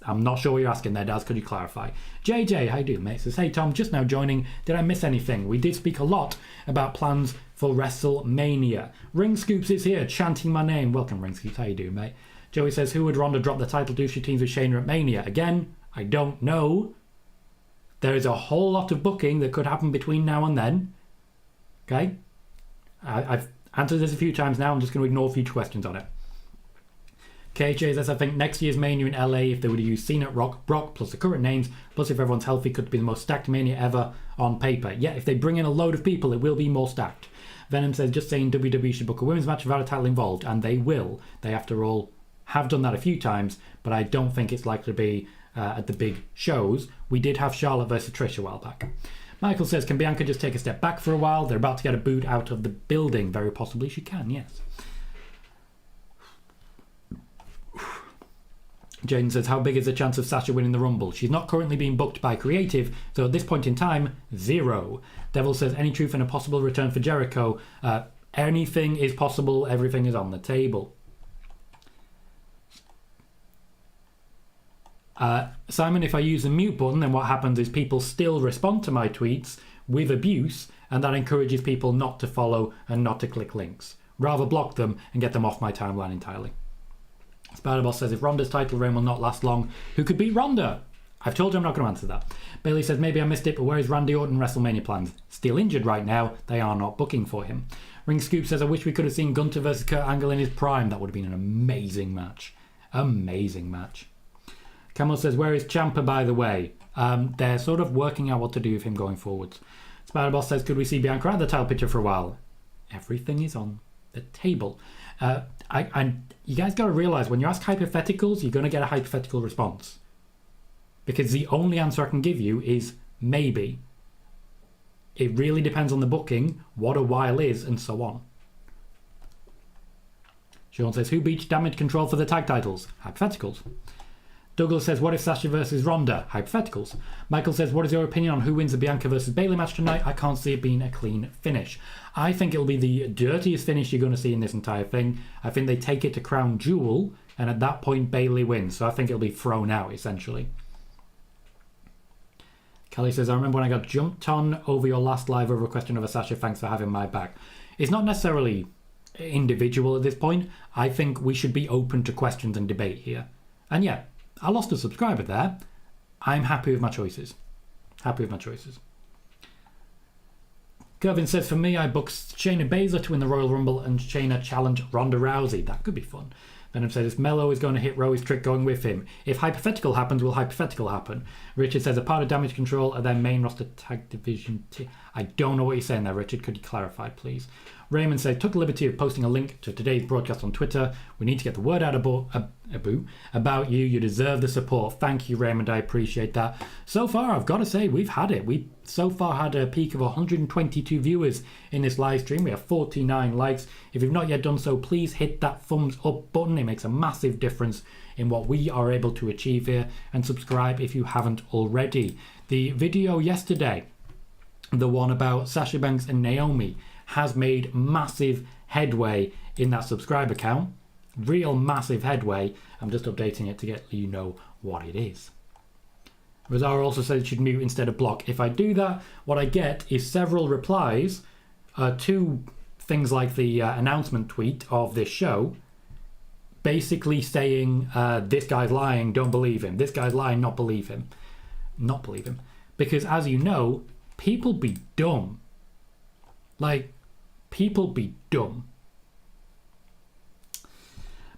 I'm not sure what you're asking there, Daz. Could you clarify? JJ, how you doing, mate? Says, hey, Tom, just now joining. Did I miss anything? We did speak a lot about plans for WrestleMania. Ring Scoops is here, chanting my name. Welcome, Ring Scoops. How you doing, mate? Joey says, who would Ronda drop the title to if she teams with Shayna at Mania? Again, I don't know. There is a whole lot of booking that could happen between now and then. Okay? I've answered this a few times now. I'm just going to ignore future questions on it. KJ says, I think next year's Mania in LA, if they would have used Cena, Rock, Brock, plus the current names, plus if everyone's healthy, could be the most stacked Mania ever on paper. Yeah, if they bring in a load of people, it will be more stacked. Venom says, just saying WWE should book a women's match without a title involved, and they will. They, after all, have done that a few times, but I don't think it's likely to be at the big shows. We did have Charlotte versus Trish a while back. Michael says, can Bianca just take a step back for a while? They're about to get a boot out of the building. Very possibly she can, yes. Jaden says, how big is the chance of Sasha winning the Rumble? She's not currently being booked by Creative, so at this point in time, 0. Devil says, any truth in a possible return for Jericho? Anything is possible, everything is on the table. Simon, if I use the mute button, then what happens is people still respond to my tweets with abuse, and that encourages people not to follow and not to click links. Rather block them and get them off my timeline entirely. Spider-Boss says, if Ronda's title reign will not last long, who could beat Ronda? I've told you I'm not going to answer that. Bayley says, maybe I missed it, but where is Randy Orton WrestleMania plans? Still injured right now. They are not booking for him. Ring Scoop says, I wish we could have seen Gunter versus Kurt Angle in his prime. That would have been an amazing match. Amazing match. Camel says, where is Ciampa, by the way? They're sort of working out what to do with him going forwards. Spider-Boss says, could we see Bianca at the title picture for a while? Everything is on the table. You guys got to realise, when you ask hypotheticals, you're going to get a hypothetical response. Because the only answer I can give you is maybe. It really depends on the booking, what a while is, and so on. Sean says, who beats Damage Control for the tag titles? Hypotheticals. Douglas says, what if Sasha versus Ronda? Hypotheticals. Michael says, what is your opinion on who wins the Bianca versus Bayley match tonight? I can't see it being a clean finish. I think it'll be the dirtiest finish you're going to see in this entire thing. I think they take it to Crown Jewel, and at that point Bayley wins. So I think it'll be thrown out, essentially. Kelly says, I remember when I got jumped on over your last live over a question of a Sasha. Thanks for having my back. It's not necessarily individual at this point. I think we should be open to questions and debate here. And yeah, I lost a subscriber there. I'm happy with my choices. Happy with my choices. Kevin says, for me, I booked Shayna Baszler to win the Royal Rumble and Shayna challenge Ronda Rousey. That could be fun. Venom says, if Mello is going to hit Rowe's trick, going with him. If hypothetical happens, will hypothetical happen? Richard says, a part of Damage Control are their main roster tag division. I don't know what you're saying there, Richard. Could you clarify, please? Raymond says, took the liberty of posting a link to today's broadcast on Twitter. We need to get the word out about you. You deserve the support. Thank you, Raymond. I appreciate that. So far, I've got to say, we've had it. We so far had a peak of 122 viewers in this live stream. We have 49 likes. If you've not yet done so, please hit that thumbs up button. It makes a massive difference in what we are able to achieve here. And subscribe if you haven't already. The video yesterday, the one about Sasha Banks and Naomi, has made massive headway in that subscriber count. Real massive headway. I'm just updating it to get you know what it is. Rosario also said it should mute instead of block. If I do that, what I get is several replies to things like the announcement tweet of this show, basically saying, this guy's lying, don't believe him. This guy's lying, not believe him. Not believe him. Because as you know, people be dumb. Like, people be dumb.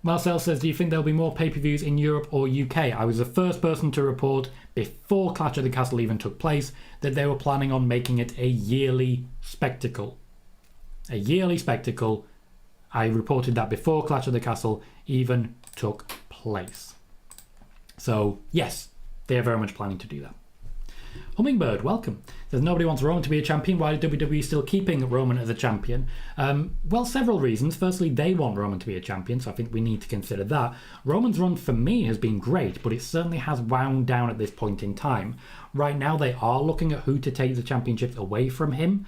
Marcel says, do you think there'll be more pay-per-views in Europe or UK? I was the first person to report before Clash of the Castle even took place that they were planning on making it a yearly spectacle. A yearly spectacle. I reported that before Clash of the Castle even took place. So, yes, they are very much planning to do that. Hummingbird, welcome. Says, nobody wants Roman to be a champion. Why is WWE still keeping Roman as a champion? Well, several reasons. Firstly, they want Roman to be a champion, so I think we need to consider that. Roman's run for me has been great, but it certainly has wound down at this point in time. Right now, they are looking at who to take the championships away from him,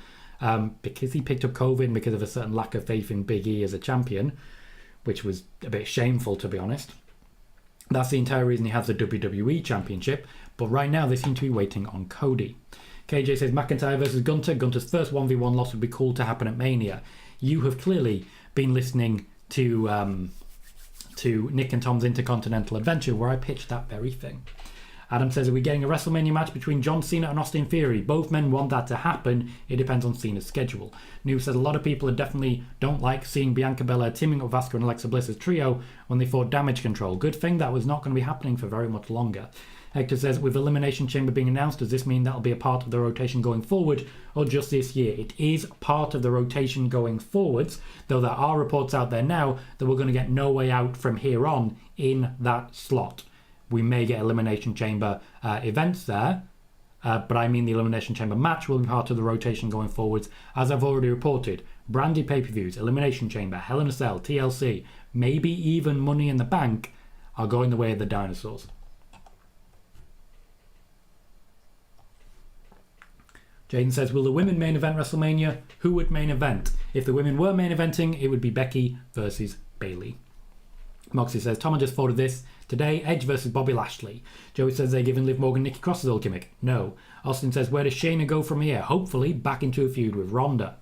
because he picked up COVID and because of a certain lack of faith in Big E as a champion, which was a bit shameful, to be honest. That's the entire reason he has the WWE Championship. But right now, they seem to be waiting on Cody. KJ says, McIntyre versus Gunter. Gunter's first 1v1 loss would be cool to happen at Mania. You have clearly been listening to Nick and Tom's Intercontinental Adventure, where I pitched that very thing. Adam says, are we getting a WrestleMania match between John Cena and Austin Theory? Both men want that to happen. It depends on Cena's schedule. New says, a lot of people definitely don't like seeing Bianca Belair teaming up with Asuka and Alexa Bliss's trio when they fought Damage Control. Good thing that was not going to be happening for very much longer. Hector says, with Elimination Chamber being announced, does this mean that'll be a part of the rotation going forward or just this year? It is part of the rotation going forwards, though there are reports out there now that we're going to get No Way Out from here on in that slot. We may get Elimination Chamber events there, but I mean the Elimination Chamber match will be part of the rotation going forwards, as I've already reported. Branded pay-per-views, Elimination Chamber, Hell in a Cell, TLC, maybe even Money in the Bank are going the way of the dinosaurs. Jaden says, will the women main event WrestleMania? Who would main event? If the women were main eventing, it would be Becky versus Bayley. Moxie says, Tom, I just thought of this today. Edge versus Bobby Lashley. Joey says they're giving Liv Morgan Nikki Cross's old gimmick. No. Austin says, where does Shayna go from here? Hopefully back into a feud with Ronda.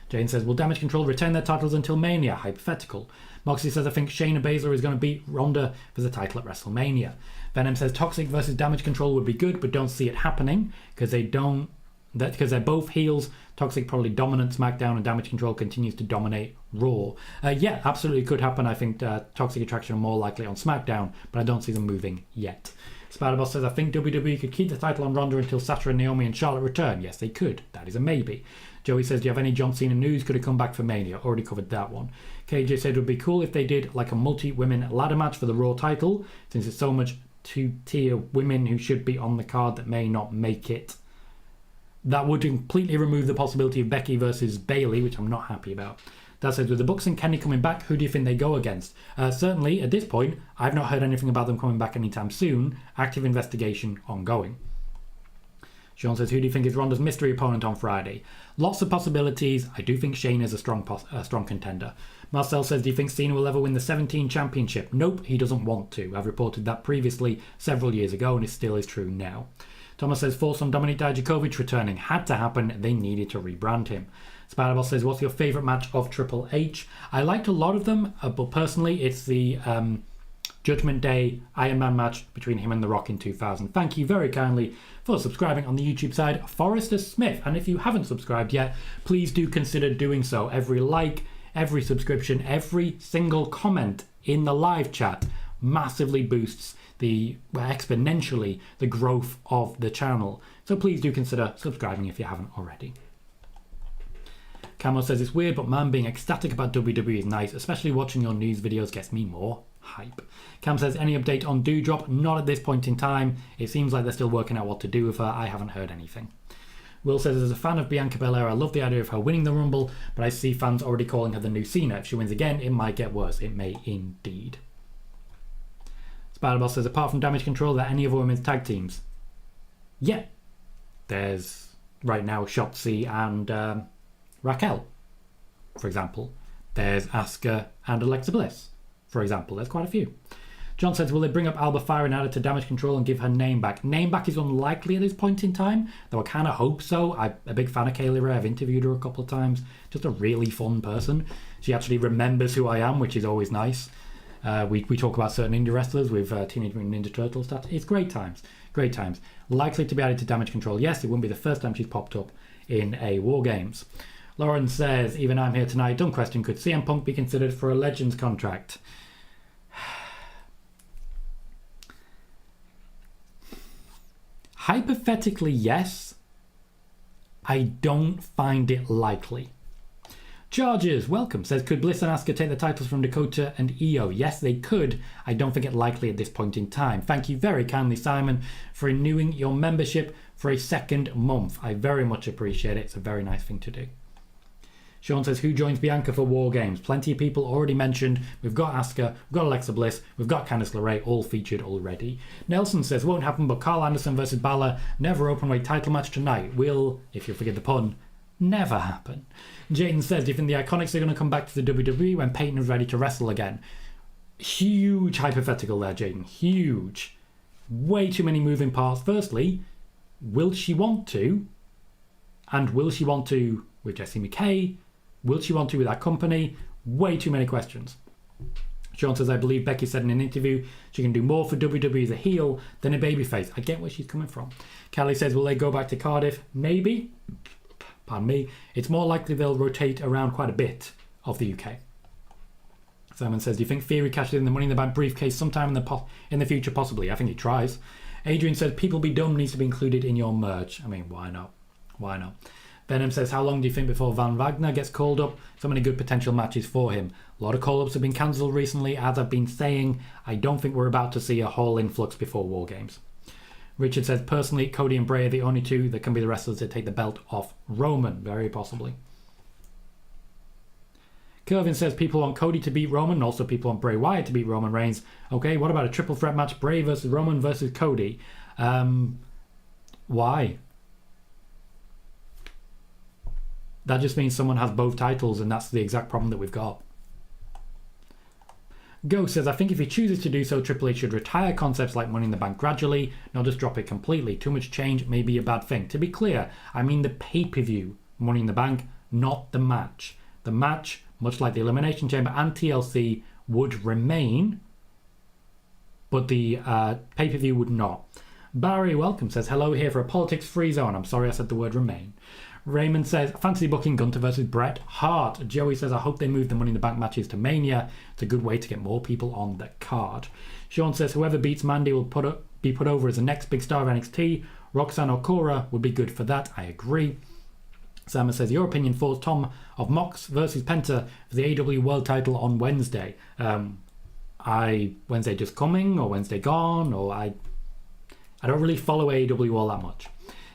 Jane says, will Damage Control retain their titles until Mania? Hypothetical. Moxie says, I think Shayna Baszler is going to beat Ronda for the title at WrestleMania. Venom says, Toxic versus Damage Control would be good, but don't see it happening because they're both heels. Toxic probably dominant SmackDown and Damage Control continues to dominate Raw. Yeah, absolutely could happen. I think Toxic Attraction are more likely on SmackDown, but I don't see them moving yet. Spider-Boss says, I think WWE could keep the title on Ronda until Sasha and Naomi and Charlotte return. Yes, they could. That is a maybe. Joey says, do you have any John Cena news? Could have come back for Mania. Already covered that one. KJ said it would be cool if they did like a multi-women ladder match for the Raw title, since it's so much two-tier women who should be on the card that may not make it. That would completely remove the possibility of Becky versus Bayley, which I'm not happy about. That says, with the Bucks and Kenny coming back, who do you think they go against? Certainly, at this point, I've not heard anything about them coming back anytime soon. Active investigation ongoing. Sean says, who do you think is Ronda's mystery opponent on Friday? Lots of possibilities. I do think Shane is a strong contender. Marcel says, do you think Cena will ever win the 17 championship? Nope, he doesn't want to. I've reported that previously several years ago, and it still is true now. Thomas says, force on Dominik Dijakovic returning. Had to happen. They needed to rebrand him. Spider-Boss says, what's your favourite match of Triple H? I liked a lot of them, but personally it's the Judgment Day Iron Man match between him and The Rock in 2000. Thank you very kindly for subscribing on the YouTube side, Forrester Smith. And if you haven't subscribed yet, please do consider doing so. Every like, every subscription, every single comment in the live chat massively boosts exponentially the growth of the channel. So please do consider subscribing if you haven't already. Camo says, it's weird, but man, being ecstatic about WWE is nice, especially watching your news videos gets me more hype. Cam says, any update on Doudrop? Not at this point in time. It seems like they're still working out what to do with her. I haven't heard anything. Will says, as a fan of Bianca Belair, I love the idea of her winning the Rumble, but I see fans already calling her the new Cena. If she wins again, it might get worse. It may indeed. Spider-Boss says, apart from Damage Control, are there any other women's tag teams? Yeah. There's, right now, Shotzi and Raquel, for example. There's Asuka and Alexa Bliss, for example. There's quite a few. John says, will they bring up Alba Fire and add her to Damage Control and give her name back? Name back is unlikely at this point in time, though I kind of hope so. I'm a big fan of Kaylee Ray. I've interviewed her a couple of times. Just a really fun person. She actually remembers who I am, which is always nice. We talk about certain indie wrestlers with Teenage Mutant Ninja Turtles stats. It's great times. Great times. Likely to be added to Damage Control. Yes, it wouldn't be the first time she's popped up in a War Games. Lauren says, even I'm here tonight. Dumb question. Could CM Punk be considered for a Legends contract? Hypothetically, yes. I don't find it likely. Chargers, welcome, says, could Bliss and Asuka take the titles from Dakota and Io? Yes, they could. I don't think it likely at this point in time. Thank you very kindly, Simon, for renewing your membership for a second month. I very much appreciate it. It's a very nice thing to do. Sean says, who joins Bianca for War Games? Plenty of people already mentioned. We've got Asuka, we've got Alexa Bliss, we've got Candice LeRae, all featured already. Nelson says, won't happen, but Carl Anderson versus Balor, never openweight title match tonight. Will, if you forget the pun, never happen. Jayden says, do you think the Iconics are going to come back to the WWE when Peyton is ready to wrestle again? Huge hypothetical there, Jayden. Huge. Way too many moving parts. Firstly, will she want to? And will she want to with Jessie McKay? Will she want to with that company? Way too many questions. Sean says, I believe Becky said in an interview she can do more for WWE as a heel than a babyface. I get where she's coming from. Callie says, will they go back to Cardiff? Maybe. Pardon me. It's more likely they'll rotate around quite a bit of the UK. Simon says, do you think Theory cashes in the Money in the Bank briefcase sometime in the future? Possibly. I think he tries. Adrian says, People Be Dumb needs to be included in your merch. I mean, why not? Why not? Venom says, how long do you think before Van Wagner gets called up? So many good potential matches for him. A lot of call-ups have been cancelled recently. As I've been saying, I don't think we're about to see a whole influx before War Games. Richard says, personally, Cody and Bray are the only two that can be the wrestlers that take the belt off Roman. Very possibly. Kervin says, people want Cody to beat Roman, and also people want Bray Wyatt to beat Roman Reigns. Okay, what about a triple threat match? Bray versus Roman versus Cody. Why? That just means someone has both titles, and that's the exact problem that we've got. Go says, I think if he chooses to do so, Triple H should retire concepts like Money in the Bank gradually, not just drop it completely. Too much change may be a bad thing. To be clear, I mean the pay-per-view Money in the Bank, not the match. The match, much like the Elimination Chamber and TLC, would remain, but the pay-per-view would not. Barry, welcome, says, hello, here for a politics-free zone. I'm sorry I said the word remain. Raymond says, fantasy booking Gunter versus Bret Hart. Joey says, I hope they move the Money in the Bank matches to Mania. It's a good way to get more people on the card. Sean says, whoever beats Mandy will be put over as the next big star of NXT. Roxanne or Cora would be good for that. I agree. Simon says, your opinion for Tom of Mox versus Penta for the AEW World title on Wednesday. Wednesday just coming or Wednesday gone, or I don't really follow AEW all that much.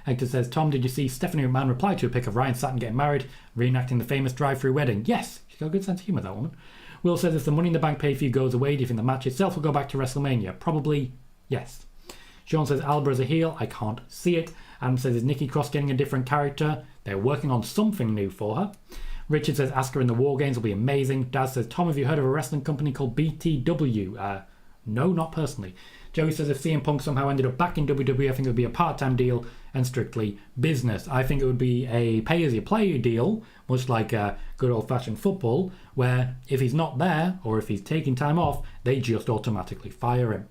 Hector says, Tom, did you see Stephanie McMahon reply to a pic of Ryan Satin getting married, reenacting the famous drive-through wedding? Yes, she's got a good sense of humour, that woman. Will says, if the Money in the Bank pay-per-view goes away, do you think the match itself will go back to WrestleMania? Probably yes. Sean says, Alba as a heel, I can't see it. Adam says, is Nikki Cross getting a different character? They're working on something new for her. Richard says, Asuka in the War Games will be amazing. Daz says, Tom, have you heard of a wrestling company called BTW? No, not personally. Joey says, if CM Punk somehow ended up back in WWE, I think it would be a part-time deal and strictly business. I think it would be a pay-as-you-play deal, much like good old-fashioned football, where if he's not there or if he's taking time off, they just automatically fire him.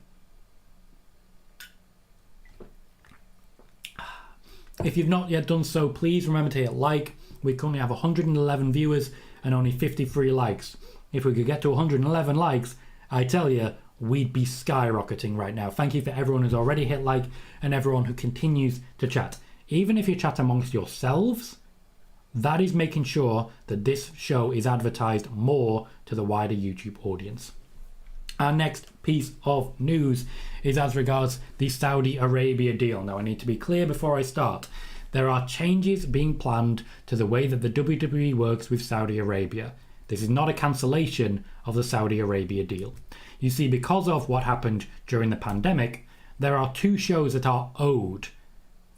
If you've not yet done so, please remember to hit like. We currently have 111 viewers and only 53 likes. If we could get to 111 likes I tell you, we'd be skyrocketing right now. Thank you for everyone who's already hit like and everyone who continues to chat. Even if you chat amongst yourselves, that is making sure that this show is advertised more to the wider YouTube audience. Our next piece of news is as regards the Saudi Arabia deal. Now, I need to be clear before I start. There are changes being planned to the way that the WWE works with Saudi Arabia. This is not a cancellation of the Saudi Arabia deal. You see, because of what happened during the pandemic, there are 2 shows that are owed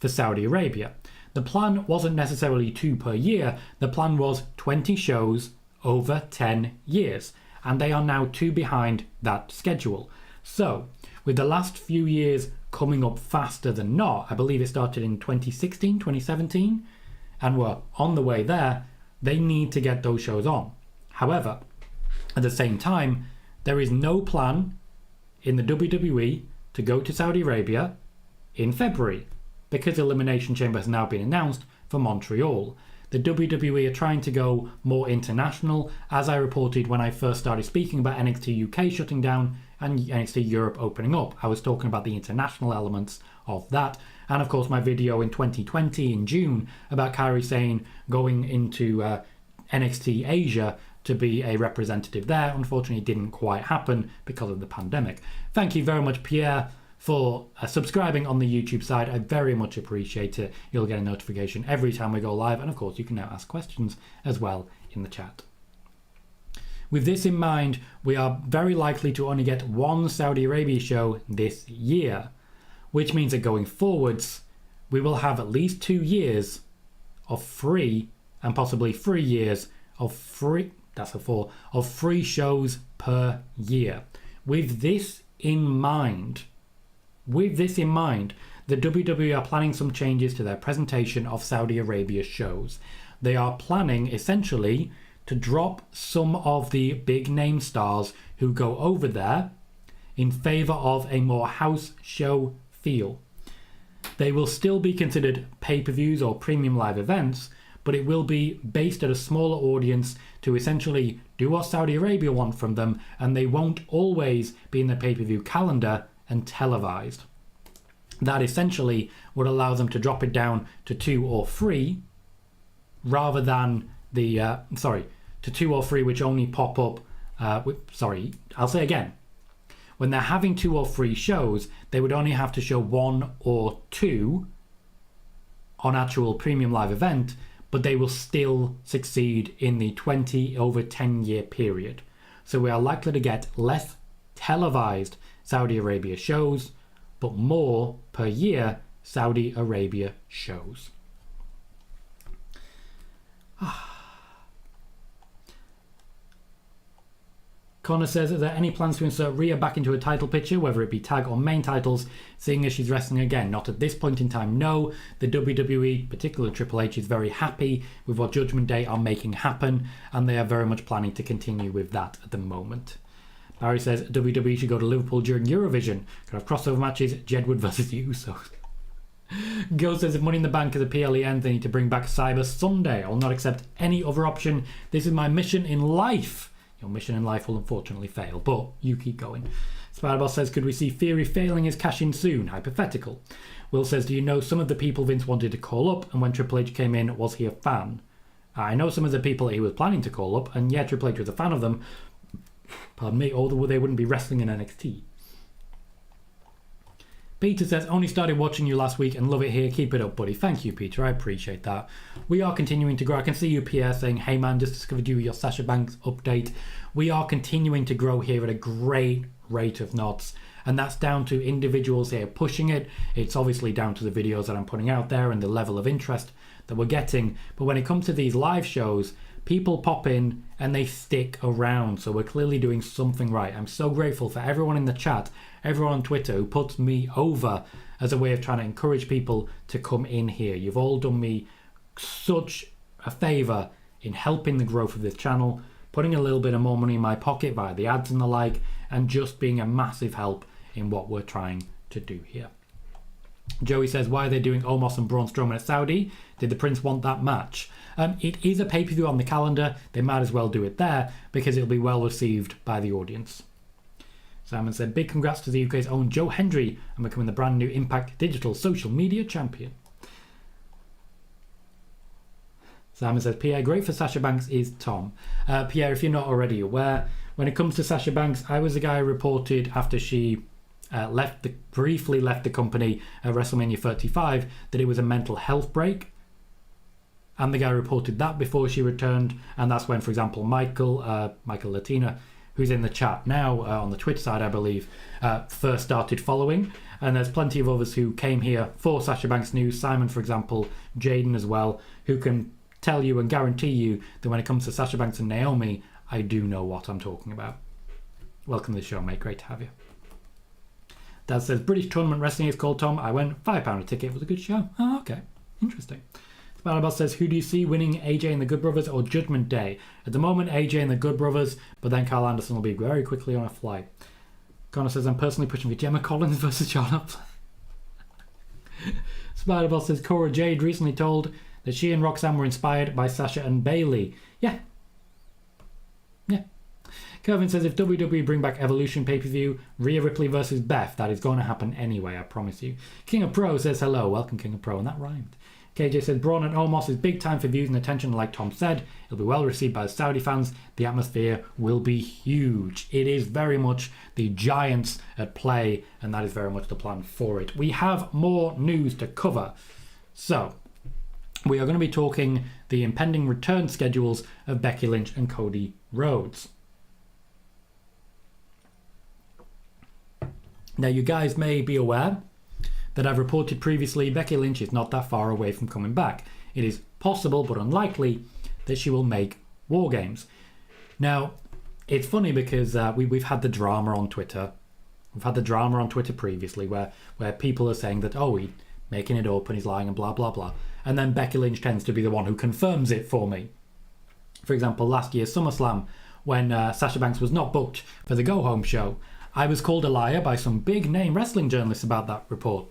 for Saudi Arabia. The plan wasn't necessarily 2 per year. The plan was 20 shows over 10 years. And they are now 2 behind that schedule. So, with the last few years coming up faster than not, I believe it started in 2016, 2017, and we're on the way there, they need to get those shows on. However, at the same time, there is no plan in the WWE to go to Saudi Arabia in February, because Elimination Chamber has now been announced for Montreal. The WWE are trying to go more international, as I reported when I first started speaking about NXT UK shutting down and NXT Europe opening up. I was talking about the international elements of that. And of course my video in 2020 in June about Kairi Sane going into NXT Asia to be a representative there. Unfortunately, it didn't quite happen because of the pandemic. Thank you very much, Pierre, for subscribing on the YouTube side. I very much appreciate it. You'll get a notification every time we go live, and of course you can now ask questions as well in the chat. With this in mind, we are very likely to only get 1 Saudi Arabia show this year, which means that going forwards we will have at least 2 years of free, and possibly 3 years of free, that's a 4, of free shows per year. With this in mind, the WWE are planning some changes to their presentation of Saudi Arabia shows. They are planning, essentially, to drop some of the big name stars who go over there in favour of a more house show feel. They will still be considered pay-per-views or premium live events, but it will be based at a smaller audience to essentially do what Saudi Arabia want from them, and they won't always be in the pay-per-view calendar and televised. That essentially would allow them to drop it down to 2 or 3 rather than the to 2 or 3 which only pop up I'll say again, when they're having 2 or 3 shows, they would only have to show 1 or 2 on actual premium live event, but they will still succeed in the 20 over 10 year period. So we are likely to get less televised Saudi Arabia shows, but more per year Saudi Arabia shows. Connor says, are there any plans to insert Rhea back into a title picture, whether it be tag or main titles, seeing as she's wrestling again? Not at this point in time, no. The WWE, particularly Triple H, is very happy with what Judgment Day are making happen, and they are very much planning to continue with that at the moment. Barry says, WWE should go to Liverpool during Eurovision. Could have crossover matches, Jedward versus the Usos. Gil says, if Money in the Bank is a PLE end, they need to bring back Cyber Sunday. I will not accept any other option. This is my mission in life. Your mission in life will unfortunately fail, but you keep going. Spiderboss says, could we see Theory failing his cash-in soon? Hypothetical. Will says, do you know some of the people Vince wanted to call up, and when Triple H came in, was he a fan? I know some of the people he was planning to call up, and yeah, Triple H was a fan of them. Pardon me, although they wouldn't be wrestling in NXT. Peter says, only started watching you last week and love it here. Keep it up, buddy. Thank you, Peter. I appreciate that. We are continuing to grow. I can see you, Pierre, saying, hey man, just discovered you with your Sasha Banks update. We are continuing to grow here at a great rate of knots, and that's down to individuals here pushing it. It's obviously down to the videos that I'm putting out there and the level of interest that we're getting. But when it comes to these live shows, people pop in and they stick around, so we're clearly doing something right. I'm so grateful for everyone in the chat, everyone on Twitter who puts me over as a way of trying to encourage people to come in here. You've all done me such a favour in helping the growth of this channel, putting a little bit of more money in my pocket via the ads and the like, and just being a massive help in what we're trying to do here. Joey says, why are they doing Omos and Braun Strowman at Saudi? Did the Prince want that match? It is a pay-per-view on the calendar. They might as well do it there because it'll be well received by the audience. Simon said, big congrats to the UK's own Joe Hendry and becoming the brand new Impact Digital social media champion. Simon says, Pierre, great for Sasha Banks is Tom. Pierre, if you're not already aware, when it comes to Sasha Banks, I was the guy who reported after she briefly left the company at WrestleMania 35 that it was a mental health break. And the guy reported that before she returned. And that's when, for example, Michael Latina, who's in the chat now on the Twitch side, I believe, first started following. And there's plenty of others who came here for Sasha Banks news. Simon, for example, Jaden as well, who can tell you and guarantee you that when it comes to Sasha Banks and Naomi, I do know what I'm talking about. Welcome to the show, mate. Great to have you. Dad says, British Tournament Wrestling is called, Tom. I went £5 a ticket. It was a good show. Oh, okay. Interesting. Spanabel says, who do you see winning, AJ and the Good Brothers or Judgment Day? At the moment, AJ and the Good Brothers, but then Carl Anderson will be very quickly on a flight. Connor says, I'm personally pushing for Gemma Collins versus Charlotte. Spiderbell says, Cora Jade recently told that she and Roxanne were inspired by Sasha and Bayley. Yeah. Kevin says, if WWE bring back Evolution pay-per-view, Rhea Ripley versus Beth, that is going to happen anyway, I promise you. King of Pro says, hello, welcome King of Pro, and that rhymed. KJ says, Braun and Omos is big time for views and attention, like Tom said. It'll be well received by the Saudi fans. The atmosphere will be huge. It is very much the Giants at play, and that is very much the plan for it. We have more news to cover. So, we are going to be talking the impending return schedules of Becky Lynch and Cody Rhodes. Now, you guys may be aware that I've reported previously Becky Lynch is not that far away from coming back. It is possible, but unlikely, that she will make War Games. Now, it's funny because we've had the drama on Twitter. We've had the drama on Twitter previously where people are saying that, oh, he's making it up and he's lying and blah, blah, blah. And then Becky Lynch tends to be the one who confirms it for me. For example, last year's SummerSlam, when Sasha Banks was not booked for the Go Home show, I was called a liar by some big-name wrestling journalists about that report.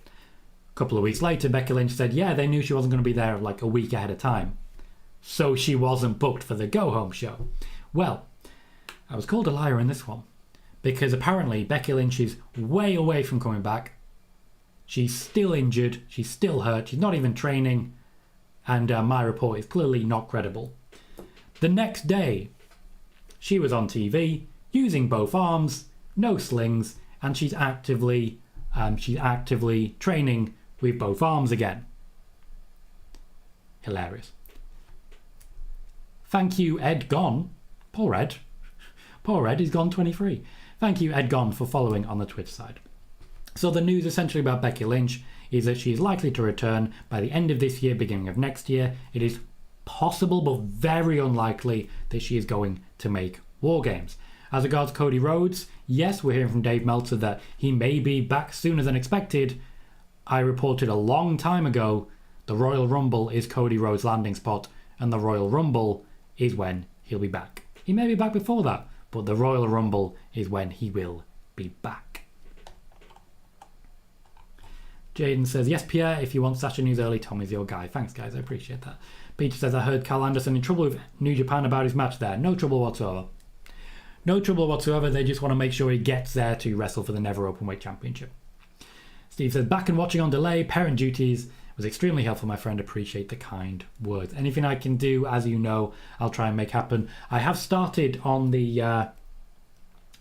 A couple of weeks later, Becky Lynch said, yeah, they knew she wasn't going to be there like a week ahead of time. So she wasn't booked for the Go Home show. Well, I was called a liar in this one. Because apparently Becky Lynch is way away from coming back. She's still injured. She's still hurt. She's not even training. And my report is clearly not credible. The next day, she was on TV using both arms, no slings, and she's actively training with both arms again. Hilarious. Thank you, Ed Gone. Poor Ed. Poor Ed, he's gone 23. Thank you, Ed Gone, for following on the Twitch side. So the news essentially about Becky Lynch is that she is likely to return by the end of this year, beginning of next year. It is possible, but very unlikely, that she is going to make War Games. As regards Cody Rhodes, yes, we're hearing from Dave Meltzer that he may be back sooner than expected. I reported a long time ago the Royal Rumble is Cody Rhodes' landing spot, and the Royal Rumble is when he'll be back. He may be back before that, but the Royal Rumble is when he will be back. Jaden says, yes, Pierre, if you want Sasha news early, Tom is your guy. Thanks, guys, I appreciate that. Peter says, I heard Carl Anderson in trouble with New Japan about his match there. No trouble whatsoever. No trouble whatsoever. They just want to make sure he gets there to wrestle for the Never Openweight Championship. Steve says, back and watching on delay, parent duties was extremely helpful, my friend. Appreciate the kind words. Anything I can do, as you know, I'll try and make happen. I have started on the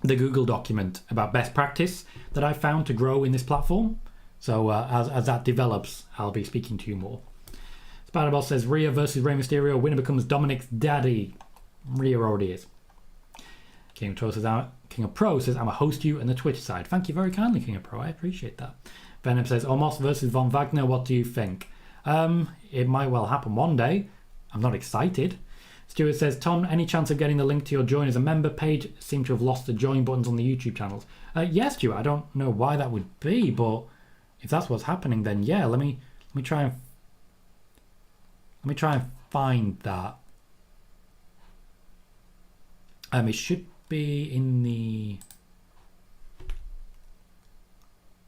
Google document about best practice that I found to grow in this platform. So as that develops, I'll be speaking to you more. Spiderball says, Rhea versus Rey Mysterio. Winner becomes Dominic's daddy. Rhea already is. King of Pro says, I'm a host you and the Twitch side. Thank you very kindly, King of Pro. I appreciate that. Venom says, Omos versus Von Wagner. What do you think? It might well happen one day. I'm not excited. Stuart says, Tom, any chance of getting the link to your join as a member page? Seem to have lost the join buttons on the YouTube channels. Yes, Stuart. I don't know why that would be, but if that's what's happening, then yeah. Let me try and find that. It should be in the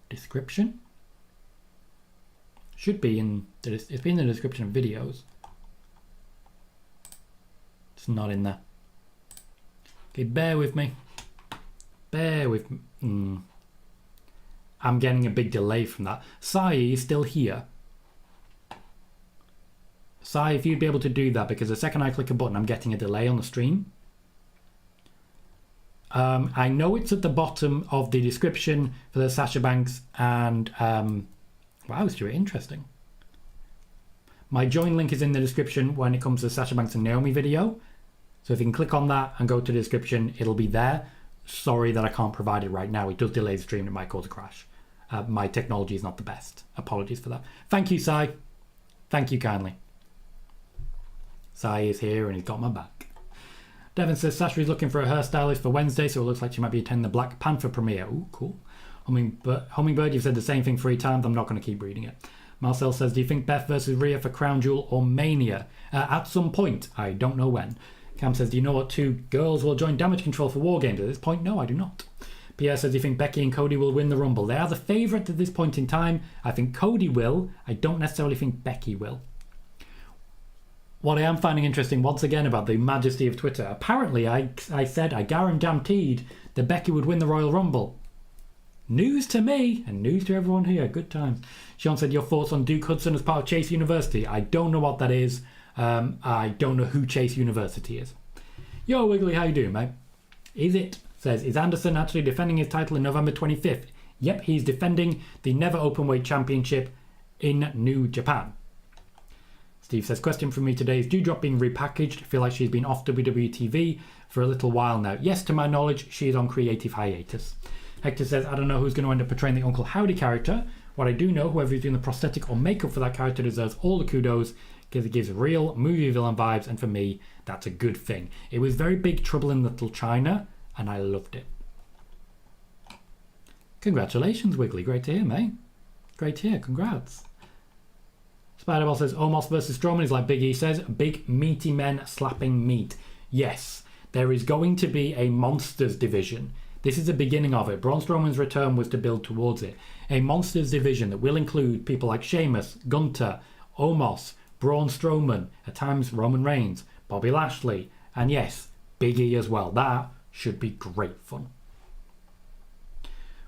description. Should be in it's been in the description of videos. It's not in there. Okay, bear with me. Bear with me. I'm getting a big delay from that. Sai is still here. Sai, if you'd be able to do that, because the second I click a button, I'm getting a delay on the stream. I know it's at the bottom of the description for the Sasha Banks and... wow, Stuart, interesting. My join link is in the description when it comes to the Sasha Banks and Naomi video. So if you can click on that and go to the description, it'll be there. Sorry that I can't provide it right now. It does delay the stream and it might cause a crash. My technology is not the best. Apologies for that. Thank you, Sai. Thank you kindly. Sai is here and he's got my back. Devin says Sasha is looking for a hairstylist for Wednesday, so it looks like she might be attending the Black Panther premiere. Ooh, cool. Hummingbird, you've said the same thing 3 times. I'm not going to keep reading it. Marcel says, do you think Beth versus Rhea for Crown Jewel or Mania? At some point. I don't know when. Cam says, do you know what 2 girls will join Damage Control for War Games? At this point, no, I do not. Pierre says, do you think Becky and Cody will win the Rumble? They are the favourite at this point in time. I think Cody will. I don't necessarily think Becky will. What I am finding interesting, once again, about the majesty of Twitter, apparently I said I guaranteed that Becky would win the Royal Rumble. News to me, and news to everyone here. Good times. Sean said, your thoughts on Duke Hudson as part of Chase University? I don't know what that is. I don't know who Chase University is. Yo, Wiggly, how you doing, mate? Is Anderson actually defending his title in November 25th? Yep, he's defending the Never Openweight Championship in New Japan. Steve says, question from me today, is Dewdrop being repackaged? I feel like she's been off WWE TV for a little while now. Yes, to my knowledge, she is on creative hiatus. Hector says, I don't know who's going to end up portraying the Uncle Howdy character. What I do know, whoever is doing the prosthetic or makeup for that character deserves all the kudos because it gives real movie villain vibes, and for me, that's a good thing. It was very Big Trouble in Little China, and I loved it. Congratulations, Wiggly. Great to hear, mate. Great to hear. Congrats. Spiderball says, Omos versus Strowman is like Big E says, big meaty men slapping meat. Yes, there is going to be a Monsters division. This is the beginning of it. Braun Strowman's return was to build towards it. A Monsters division that will include people like Sheamus, Gunter, Omos, Braun Strowman, at times Roman Reigns, Bobby Lashley, and yes, Big E as well. That should be great fun.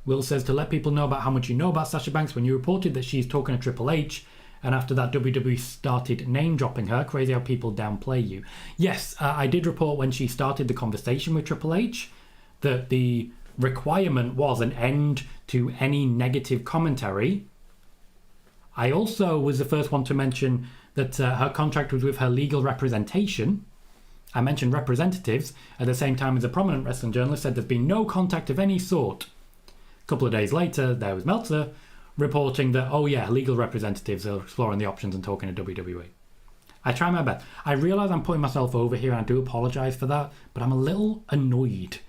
Will says, to let people know about how much you know about Sasha Banks, when you reported that she's talking to Triple H, and after that WWE started name-dropping her. Crazy how people downplay you. Yes, I did report when she started the conversation with Triple H that the requirement was an end to any negative commentary. I also was the first one to mention that her contract was with her legal representation. I mentioned representatives at the same time as a prominent wrestling journalist said there's been no contact of any sort. A couple of days later, there was Meltzer reporting that, oh yeah, legal representatives are exploring the options and talking to WWE. I try my best. I realise I'm putting myself over here and I do apologise for that, but I'm a little annoyed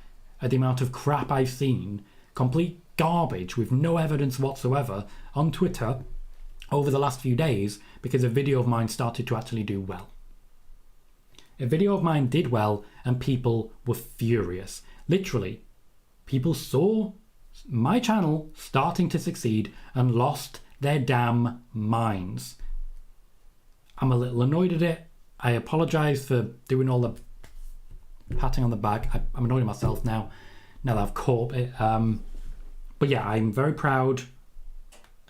at the amount of crap I've seen, complete garbage with no evidence whatsoever, on Twitter over the last few days because a video of mine started to actually do well. A video of mine did well and people were furious. Literally, people saw my channel starting to succeed and lost their damn minds. I'm a little annoyed at it. I apologise for doing all the patting on the back. I'm annoyed at myself now that I've caught it. But yeah, I'm very proud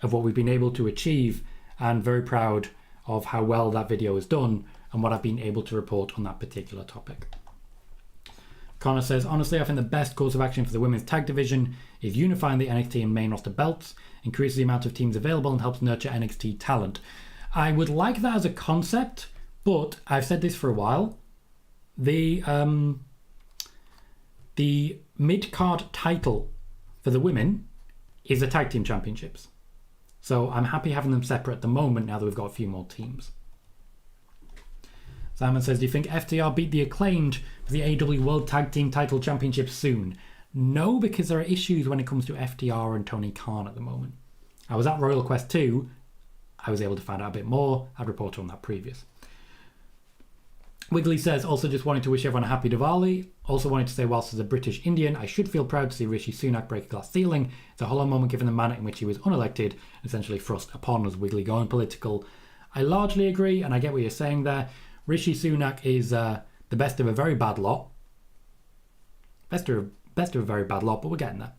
of what we've been able to achieve and very proud of how well that video is done and what I've been able to report on that particular topic. Connor says, honestly, I think the best course of action for the women's tag division is unifying the NXT and main roster belts, increases the amount of teams available and helps nurture NXT talent. I would like that as a concept, but I've said this for a while. The mid-card title for the women is the tag team championships. So I'm happy having them separate at the moment now that we've got a few more teams. Simon says, do you think FTR beat the Acclaimed for the AEW World Tag Team Title Championship soon? No, because there are issues when it comes to FTR and Tony Khan at the moment. I was at Royal Quest 2. I was able to find out a bit more. I'd reported on that previous. Wiggly says, also just wanting to wish everyone a happy Diwali. Also wanting to say, whilst as a British Indian, I should feel proud to see Rishi Sunak break a glass ceiling. It's a hollow moment given the manner in which he was unelected, essentially thrust upon as Wiggly going political. I largely agree, and I get what you're saying there. Rishi Sunak is the best of a very bad lot. Best of Best of a very bad lot, but we're getting there.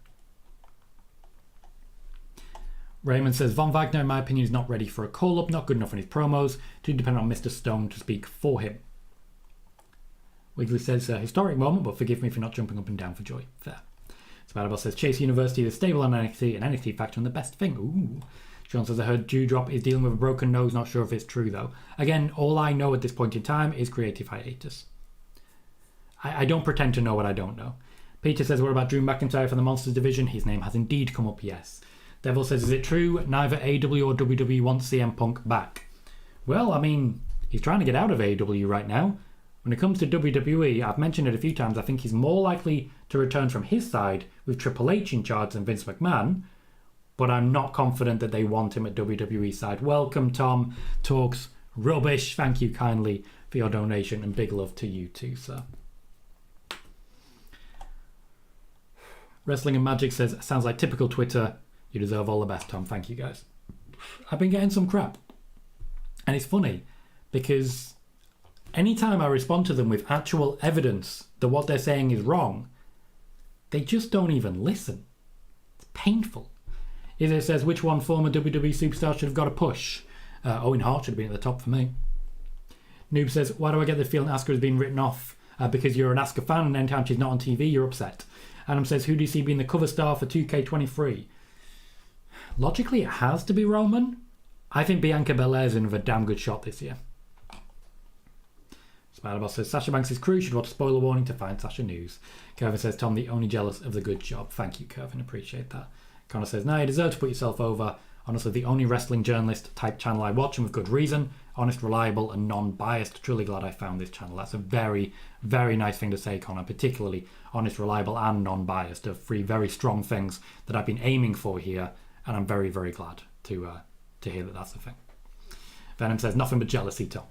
Raymond says, Von Wagner, in my opinion, is not ready for a call-up, not good enough in his promos, too dependent on Mr. Stone to speak for him. Wiggly says, a historic moment, but forgive me for not jumping up and down for joy. Fair. Spadabell says, Chase University is stable on NXT, and NXT faction the best thing. Ooh. Sean says, I heard Dewdrop is dealing with a broken nose, not sure if it's true though. Again, all I know at this point in time is creative hiatus. I don't pretend to know what I don't know. Peter says, what about Drew McIntyre for the Monsters division? His name has indeed come up, yes. Devil says, is it true neither AEW or WWE wants CM Punk back? Well, I mean, he's trying to get out of AEW right now. When it comes to WWE, I've mentioned it a few times, I think he's more likely to return from his side with Triple H in charge than Vince McMahon, but I'm not confident that they want him at WWE side. Welcome, Tom. Talks rubbish. Thank you kindly for your donation, and big love to you too, sir. Wrestling and Magic says, sounds like typical Twitter. You deserve all the best, Tom. Thank you, guys. I've been getting some crap. And it's funny, because anytime I respond to them with actual evidence that what they're saying is wrong, they just don't even listen. It's painful. Izzy says, which one former WWE superstar should have got a push? Owen Hart should have been at the top for me. Noob says, why do I get the feeling Asuka has been written off? Because you're an Asuka fan and anytime she's not on TV, you're upset. Adam says, who do you see being the cover star for 2K23? Logically, it has to be Roman. I think Bianca Belair's in with a damn good shot this year. Spider-Boss says, Sasha Banks' crew should watch spoiler warning to find Sasha news. Kevin says, Tom, the only jealous of the good job. Thank you, Kevin. Appreciate that. Connor says, no, you deserve to put yourself over. Honestly, the only wrestling journalist type channel I watch, and with good reason. Honest, reliable, and non-biased. Truly glad I found this channel. That's a very, very nice thing to say, Connor. Particularly honest, reliable, and non-biased are three very strong things that I've been aiming for here, and I'm very, very glad to hear that that's the thing. Venom says, nothing but jealousy, Tom.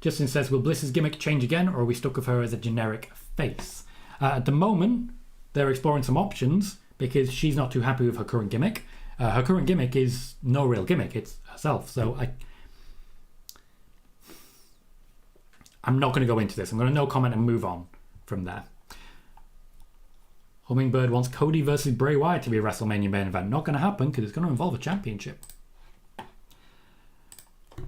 Justin says, will Bliss's gimmick change again, or are we stuck with her as a generic face? At the moment, they're exploring some options because she's not too happy with her current gimmick. Her current gimmick is no real gimmick, it's herself. So I'm not going to go into this. I'm going to no comment and move on from there. Hummingbird wants Cody versus Bray Wyatt to be a WrestleMania main event. Not going to happen because it's going to involve a championship.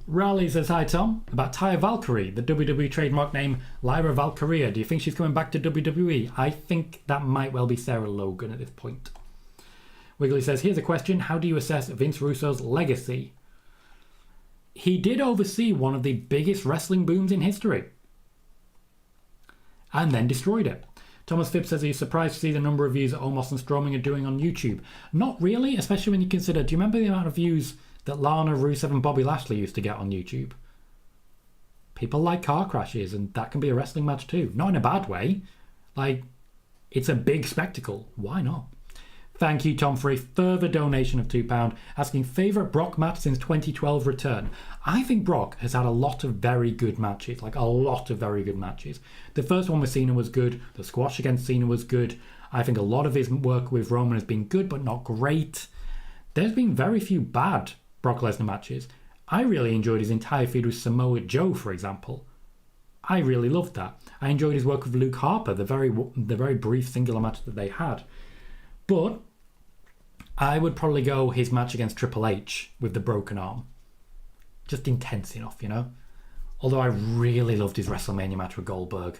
Raleigh says, hi Tom, about Taya Valkyrie, the WWE trademark name Lyra Valkyria. Do you think she's coming back to WWE? I think that might well be Sarah Logan at this point. Wiggly says, here's a question. How do you assess Vince Russo's legacy? He did oversee one of the biggest wrestling booms in history. And then destroyed it. Thomas Phibbs says he's surprised to see the number of views that Omos and Strowman are doing on YouTube. Not really, especially when you consider, do you remember the amount of views that Lana, Rusev and Bobby Lashley used to get on YouTube? People like car crashes, and that can be a wrestling match too. Not in a bad way. Like, it's a big spectacle. Why not? Thank you, Tom, for a further donation of £2, asking favourite Brock match since 2012 return. I think Brock has had a lot of very good matches, like a lot of very good matches. The first one with Cena was good. The squash against Cena was good. I think a lot of his work with Roman has been good, but not great. There's been very few bad Brock Lesnar matches. I really enjoyed his entire feud with Samoa Joe, for example. I really loved that. I enjoyed his work with Luke Harper, the very brief singular match that they had. But I would probably go his match against Triple H with the broken arm. Just intense enough, you know? Although I really loved his WrestleMania match with Goldberg,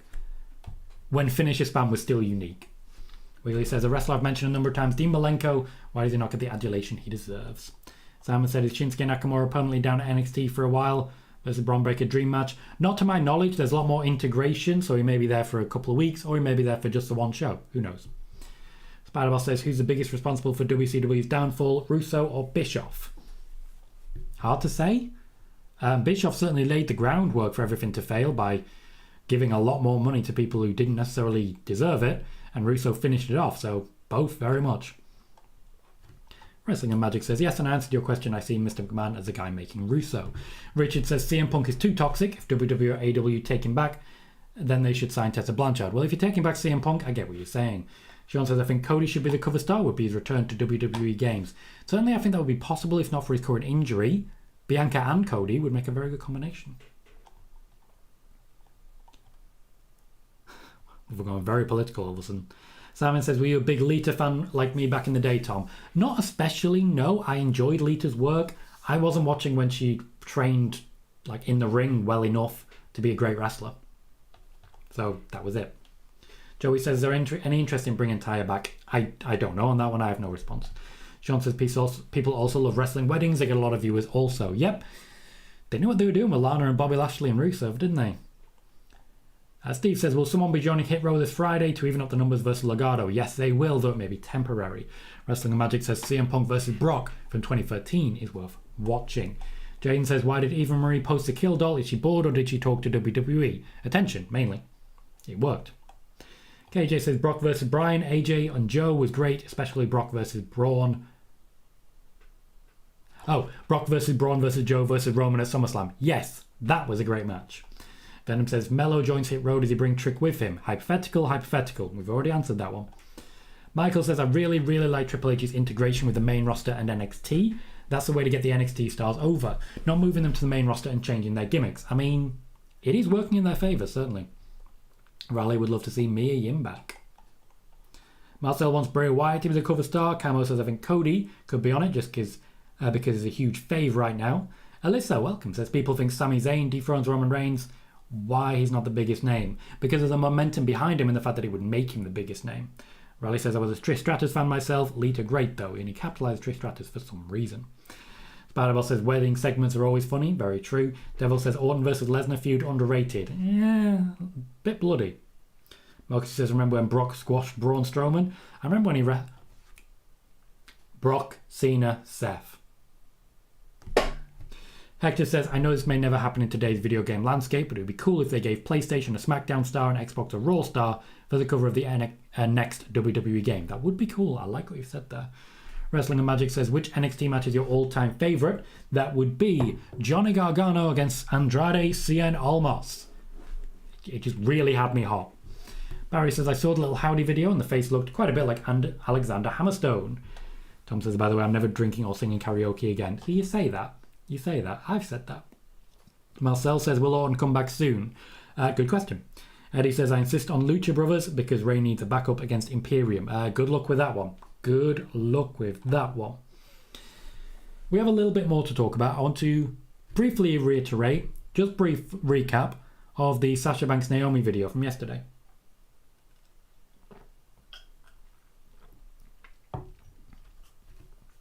when finisher spam was still unique. Wheelie says, a wrestler I've mentioned a number of times, Dean Malenko, why does he not get the adulation he deserves? Simon said, is Shinsuke Nakamura permanently down at NXT for a while versus Braun Breaker dream match? Not to my knowledge. There's a lot more integration, so he may be there for a couple of weeks, or he may be there for just the one show. Who knows? Spider-Boss says, who's the biggest responsible for WCW's downfall, Russo or Bischoff? Hard to say. Bischoff certainly laid the groundwork for everything to fail by giving a lot more money to people who didn't necessarily deserve it, and Russo finished it off, so both very much. Wrestling and Magic says, yes, and I answered your question. I see Mr. McMahon as a guy making Russo. Richard says, CM Punk is too toxic. If WWE or AEW take him back, then they should sign Tessa Blanchard. Well, if you're taking back CM Punk, I get what you're saying. Sean says, I think Cody should be the cover star, would be his return to WWE games. Certainly, I think that would be possible, if not for his current injury. Bianca and Cody would make a very good combination. We're going very political all of a sudden. Simon says, were you a big Lita fan like me back in the day, Tom? Not especially, no. I enjoyed Lita's work. I wasn't watching when she trained like in the ring well enough to be a great wrestler. So that was it. Joey says, is there any interest in bringing Taya back? I don't know on that one. I have no response. Sean says, people also love wrestling weddings. They get a lot of viewers also. Yep. They knew what they were doing with Lana and Bobby Lashley and Rusev, didn't they? Steve says, will someone be joining Hit Row this Friday to even up the numbers versus Legado? Yes, they will, though it may be temporary. Wrestling and Magic says CM Punk versus Brock from 2013 is worth watching. Jane says, why did Eva Marie post a kill doll? Is she bored or did she talk to WWE? Attention, mainly. It worked. KJ says, Brock versus Bryan, AJ and Joe was great, especially Brock versus Braun. Oh, Brock versus Braun versus Joe versus Roman at SummerSlam. Yes, that was a great match. Venom says, Mello joins Hit Row. Does he bring Trick with him? Hypothetical. We've already answered that one. Michael says, I really, really like Triple H's integration with the main roster and NXT. That's the way to get the NXT stars over. Not moving them to the main roster and changing their gimmicks. I mean, it is working in their favour, certainly. Raleigh would love to see Mia Yim back. Marcel wants Bray Wyatt to be the cover star. Camo says, I think Cody could be on it just because he's a huge fave right now. Alyssa, welcome, says, people think Sami Zayn dethrones Roman Reigns. Why he's not the biggest name? Because there's a momentum behind him in the fact that it would make him the biggest name. Raleigh says, I was a Trish Stratus fan myself. Lita great though, and he capitalised Trish Stratus for some reason. Spider-Bell says, wedding segments are always funny. Very true. Devil says, Orton versus Lesnar feud underrated. Yeah, bit bloody. Marcus says, remember when Brock squashed Braun Strowman? I remember when he Brock, Cena, Seth. Hector says, I know this may never happen in today's video game landscape, but it would be cool if they gave PlayStation a SmackDown star and Xbox a Raw star for the cover of the next WWE game. That would be cool. I like what you said there. Wrestling and Magic says, which NXT match is your all-time favourite? That would be Johnny Gargano against Andrade Cien Almas. It just really had me hot. Barry says, I saw the little Howdy video and the face looked quite a bit like Alexander Hammerstone. Tom says, by the way, I'm never drinking or singing karaoke again. So you say that. You say that. I've said that. Marcel says, will Orton come back soon? Good question. Eddie says, I insist on Lucha Brothers because Ray needs a backup against Imperium. Good luck with that one. Good luck with that one. We have a little bit more to talk about. I want to briefly reiterate, just brief recap of the Sasha Banks Naomi video from yesterday.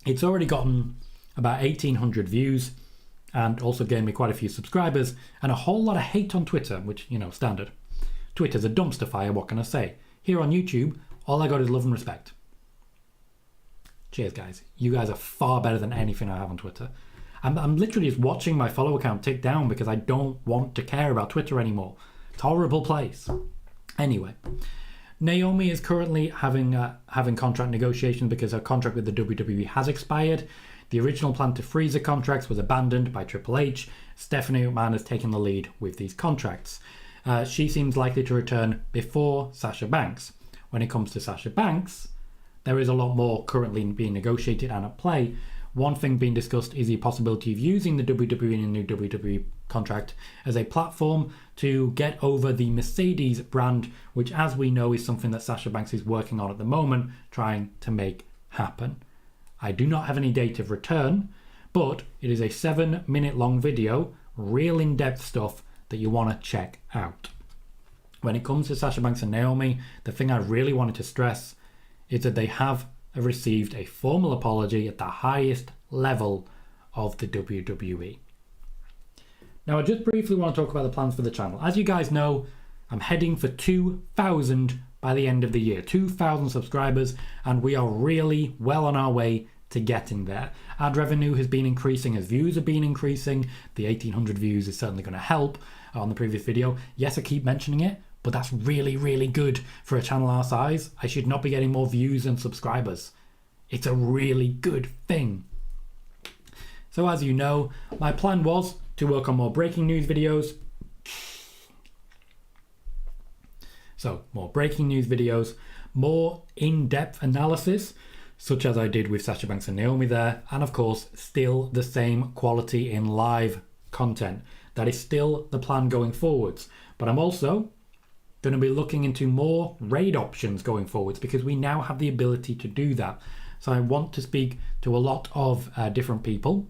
It's already gotten about 1,800 views and also gained me quite a few subscribers and a whole lot of hate on Twitter, which, you know, standard. Twitter's a dumpster fire, what can I say? Here on YouTube, all I got is love and respect. Cheers, guys. You guys are far better than anything I have on Twitter. I'm literally just watching my follow account tick down because I don't want to care about Twitter anymore. It's a horrible place. Anyway, Naomi is currently having contract negotiations because her contract with the WWE has expired. The original plan to freeze the contracts was abandoned by Triple H. Stephanie McMahon has taken the lead with these contracts. She seems likely to return before Sasha Banks. When it comes to Sasha Banks, there is a lot more currently being negotiated and at play. One thing being discussed is the possibility of using the WWE and a new WWE contract as a platform to get over the Mercedes brand, which, as we know, is something that Sasha Banks is working on at the moment, trying to make happen. I do not have any date of return, but it is a 7-minute long video, real in-depth stuff that you want to check out. When it comes to Sasha Banks and Naomi, the thing I really wanted to stress is that they have received a formal apology at the highest level of the WWE. Now, I just briefly want to talk about the plans for the channel. As you guys know, I'm heading for 2,000 by the end of the year. 2,000 subscribers, and we are really well on our way to getting there. Ad revenue has been increasing as views have been increasing. The 1,800 views is certainly going to help on the previous video. Yes, I keep mentioning it, but that's really, really good for a channel our size. I should not be getting more views and subscribers. It's a really good thing. So as you know, my plan was to work on more breaking news videos. So more breaking news videos, more in-depth analysis, such as I did with Sasha Banks and Naomi there, and of course, still the same quality in live content. That is still the plan going forwards. But I'm also Going to be looking into more raid options going forwards because we now have the ability to do that. So I want to speak to a lot of different people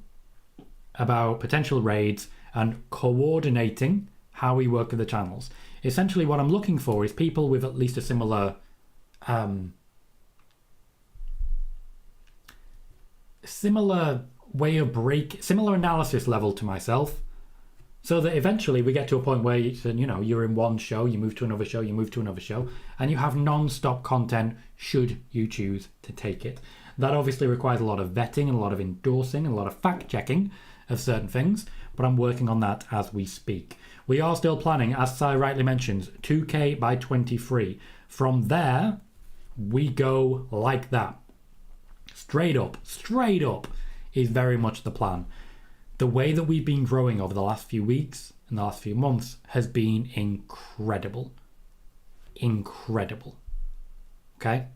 about potential raids and coordinating how we work with the channels. Essentially what I'm looking for is people with at least a similar similar analysis level to myself, so that eventually we get to a point where you're in one show, you move to another show, you move to another show, and you have non-stop content should you choose to take it. That obviously requires a lot of vetting and a lot of endorsing and a lot of fact-checking of certain things, but I'm working on that as we speak. We are still planning, as Si rightly mentions, 2K by 23. From there, we go like that. Straight up is very much the plan. The way that we've been growing over the last few weeks and the last few months has been incredible. Okay?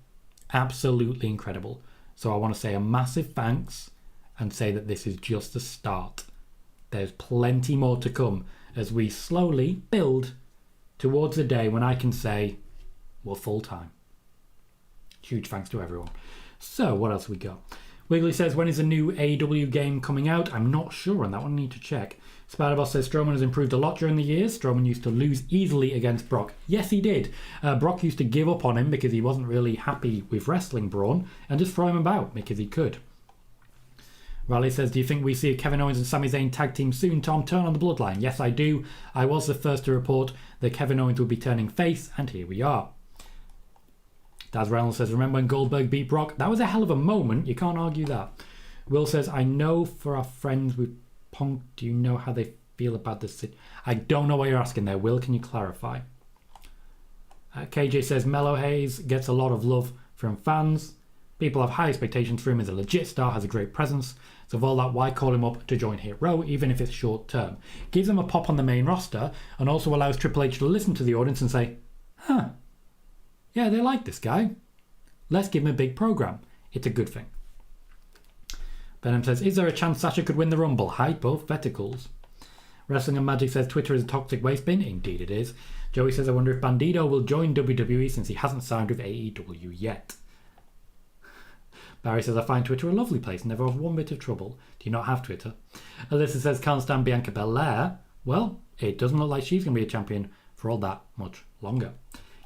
Absolutely incredible. So I want to say a massive thanks and say that this is just the start. There's plenty more to come as we slowly build towards the day when I can say we're full time. Huge thanks to everyone. So what else we got? Wiggly says, when is a new AEW game coming out? I'm not sure on that one. I need to check. Spider-Boss says, Strowman has improved a lot during the years. Strowman used to lose easily against Brock. Yes, he did. Brock used to give up on him because he wasn't really happy with wrestling Braun and just throw him about because he could. Riley says, do you think we see a Kevin Owens and Sami Zayn tag team soon, Tom? Turn on the Bloodline. Yes, I do. I was the first to report that Kevin Owens would be turning face, and here we are. Daz Reynolds says, remember when Goldberg beat Brock? That was a hell of a moment. You can't argue that. Will says, I know for our friends with Punk, do you know how they feel about this? I don't know what you're asking there. Will, can you clarify? KJ says, Mellow Hayes gets a lot of love from fans. People have high expectations for him as a legit star, has a great presence. So of all that, why call him up to join Hit Row, even if it's short term? Gives him a pop on the main roster and also allows Triple H to listen to the audience and say, huh, yeah, they like this guy. Let's give him a big program. It's a good thing. Venom says, is there a chance Sasha could win the Rumble? Hide both verticals. Wrestling and Magic says, Twitter is a toxic waste bin. Indeed it is. Joey says, I wonder if Bandito will join WWE since he hasn't signed with AEW yet. Barry says, I find Twitter a lovely place, never have one bit of trouble. Do you not have Twitter? Alyssa says, can't stand Bianca Belair. Well, it doesn't look like she's going to be a champion for all that much longer.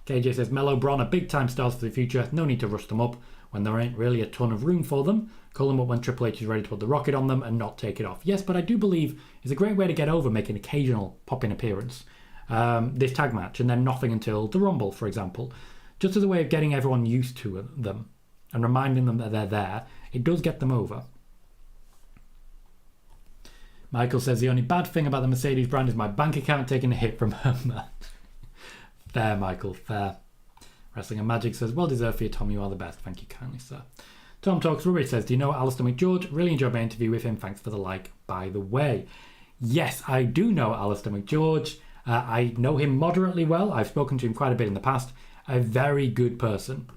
KJ says, Mello, Braun are big time stars for the future. No need to rush them up when there ain't really a ton of room for them. Call them up when Triple H is ready to put the rocket on them and not take it off. Yes, but I do believe it's a great way to get over, make an occasional pop-in appearance. This tag match and then nothing until the Rumble, for example. Just as a way of getting everyone used to them and reminding them that they're there. It does get them over. Michael says, the only bad thing about the Mercedes brand is my bank account taking a hit from her match. Fair, Michael, fair. Wrestling and Magic says, well deserved for you, Tom. You are the best. Thank you kindly, sir. Tom Talks Rubbery says, do you know Alistair McGeorge? Really enjoyed my interview with him. Thanks for the like, by the way. Yes, I do know Alistair McGeorge. I know him moderately well. I've spoken to him quite a bit in the past. A very good person.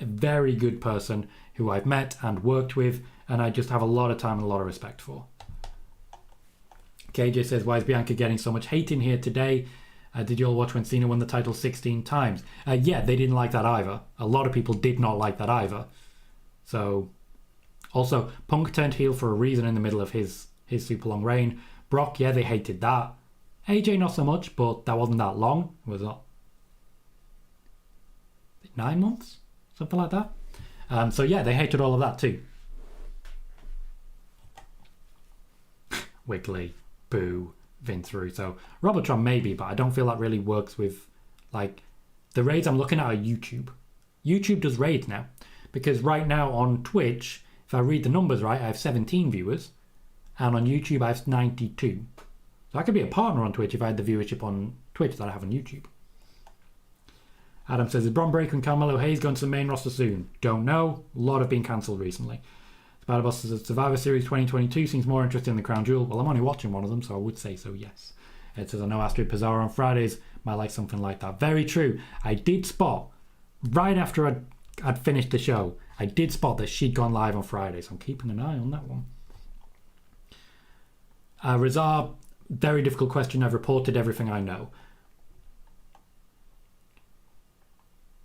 A very good person who I've met and worked with, and I just have a lot of time and a lot of respect for. KJ says, why is Bianca getting so much hate in here today? Did you all watch when Cena won the title 16 times? Yeah, they didn't like that either. A lot of people did not like that either. So, also, Punk turned heel for a reason in the middle of his super long reign. Brock, yeah, they hated that. AJ not so much, but that wasn't that long. It was 9 months? Something like that. So yeah, they hated all of that too. Wiggly, boo, Vince Russo. Robotron maybe, but I don't feel that really works with, like, the raids I'm looking at are YouTube. YouTube does raids now. Because right now on Twitch, if I read the numbers right, I have 17 viewers. And on YouTube I have 92. So I could be a partner on Twitch if I had the viewership on Twitch that I have on YouTube. Adam says, is Bron Breakker and Carmelo Hayes going to the main roster soon? Don't know. A lot have been cancelled recently. Spider-Boss says, Survivor Series 2022 seems more interesting than Crown Jewel. Well, I'm only watching one of them, so I would say so, yes. It says, I know Astrid Pizarro on Fridays might like something like that. Very true. I did spot, right after I'd finished the show, I did spot that she'd gone live on Fridays. So I'm keeping an eye on that one. Rizar, very difficult question. I've reported everything I know.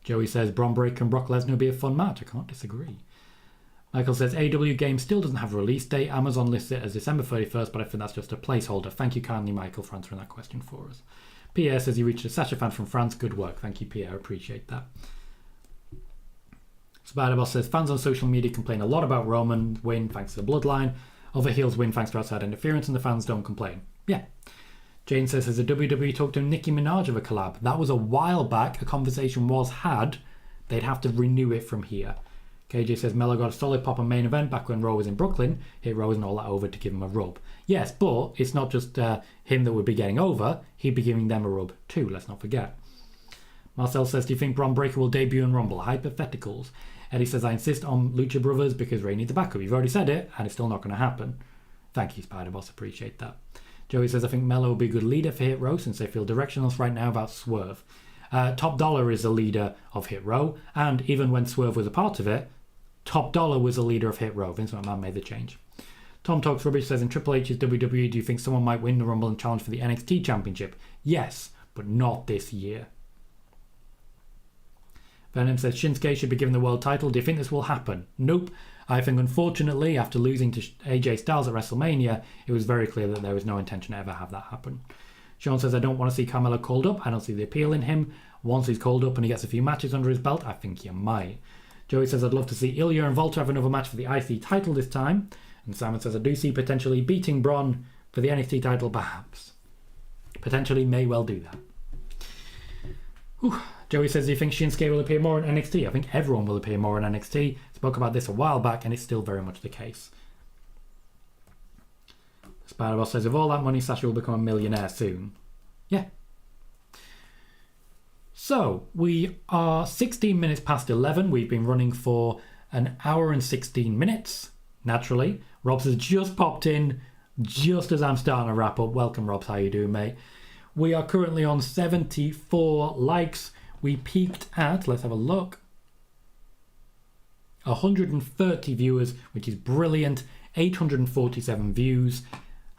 Joey says Braun Breaker and Brock Lesnar would be a fun match. I can't disagree. Michael says AEW game still doesn't have a release date. Amazon lists it as December 31st, but I think that's just a placeholder. Thank you kindly, Michael, for answering that question for us. Pierre says he reached a Sasha fan from France. Good work. Thank you, Pierre. I appreciate that. Spider-Boss says fans on social media complain a lot about Roman win thanks to the bloodline. Other heels win thanks to outside interference and the fans don't complain. Yeah. Jane says, has the WWE talked to Nicki Minaj of a collab? That was a while back. A conversation was had. They'd have to renew it from here. KJ says Melo got a solid pop on main event back when Raw was in Brooklyn. Hit Raw and all that over to give him a rub. Yes, but it's not just him that would be getting over. He'd be giving them a rub too, let's not forget. Marcel says, do you think Braun Breaker will debut in Rumble? Hypotheticals. Eddie says, I insist on Lucha Brothers because Ray needs a backup. You've already said it, and it's still not going to happen. Thank you, Spider-Boss. Appreciate that. Joey says, I think Melo will be a good leader for Hit Row since they feel directionless right now about Swerve. Top Dollar is the leader of Hit Row, and even when Swerve was a part of it, Top Dollar was the leader of Hit Row. Vince McMahon made the change. Tom Talks Rubbish says, in Triple H's WWE, do you think someone might win the Rumble and challenge for the NXT Championship? Yes, but not this year. Venom says, Shinsuke should be given the world title. Do you think this will happen? Nope. I think, unfortunately, after losing to AJ Styles at WrestleMania, it was very clear that there was no intention to ever have that happen. Sean says, I don't want to see Carmelo called up. I don't see the appeal in him. Once he's called up and he gets a few matches under his belt, I think you might. Joey says, I'd love to see Ilya and Volta have another match for the IC title this time. And Simon says, I do see potentially beating Braun for the NXT title, perhaps. Potentially may well do that. Whew. Joey says, do you think Shinsuke will appear more in NXT? I think everyone will appear more in NXT. Spoke about this a while back, and it's still very much the case. Spider-Boss says, with all that money, Sasha will become a millionaire soon. Yeah. So, we are 16 minutes past 11. We've been running for an hour and 16 minutes, naturally. Robs has just popped in, just as I'm starting to wrap up. Welcome, Robs. How you doing, mate? We are currently on 74 likes. We peaked at, let's have a look, 130 viewers, which is brilliant. 847 views.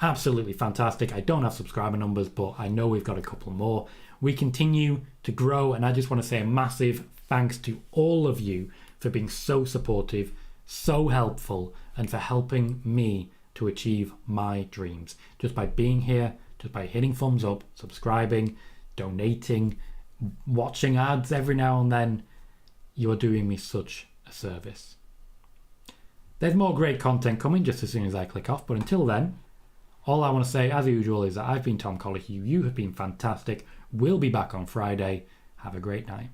Absolutely fantastic. I don't have subscriber numbers, but I know we've got a couple more. We continue to grow, and I just want to say a massive thanks to all of you for being so supportive, so helpful, and for helping me to achieve my dreams. Just by being here, just by hitting thumbs up, subscribing, donating, watching ads every now and then, you're doing me such a service. There's more great content coming just as soon as I click off, but until then, all I want to say, as usual, is that I've been Tom Colohue. You have been fantastic. We'll be back on Friday. Have a great night.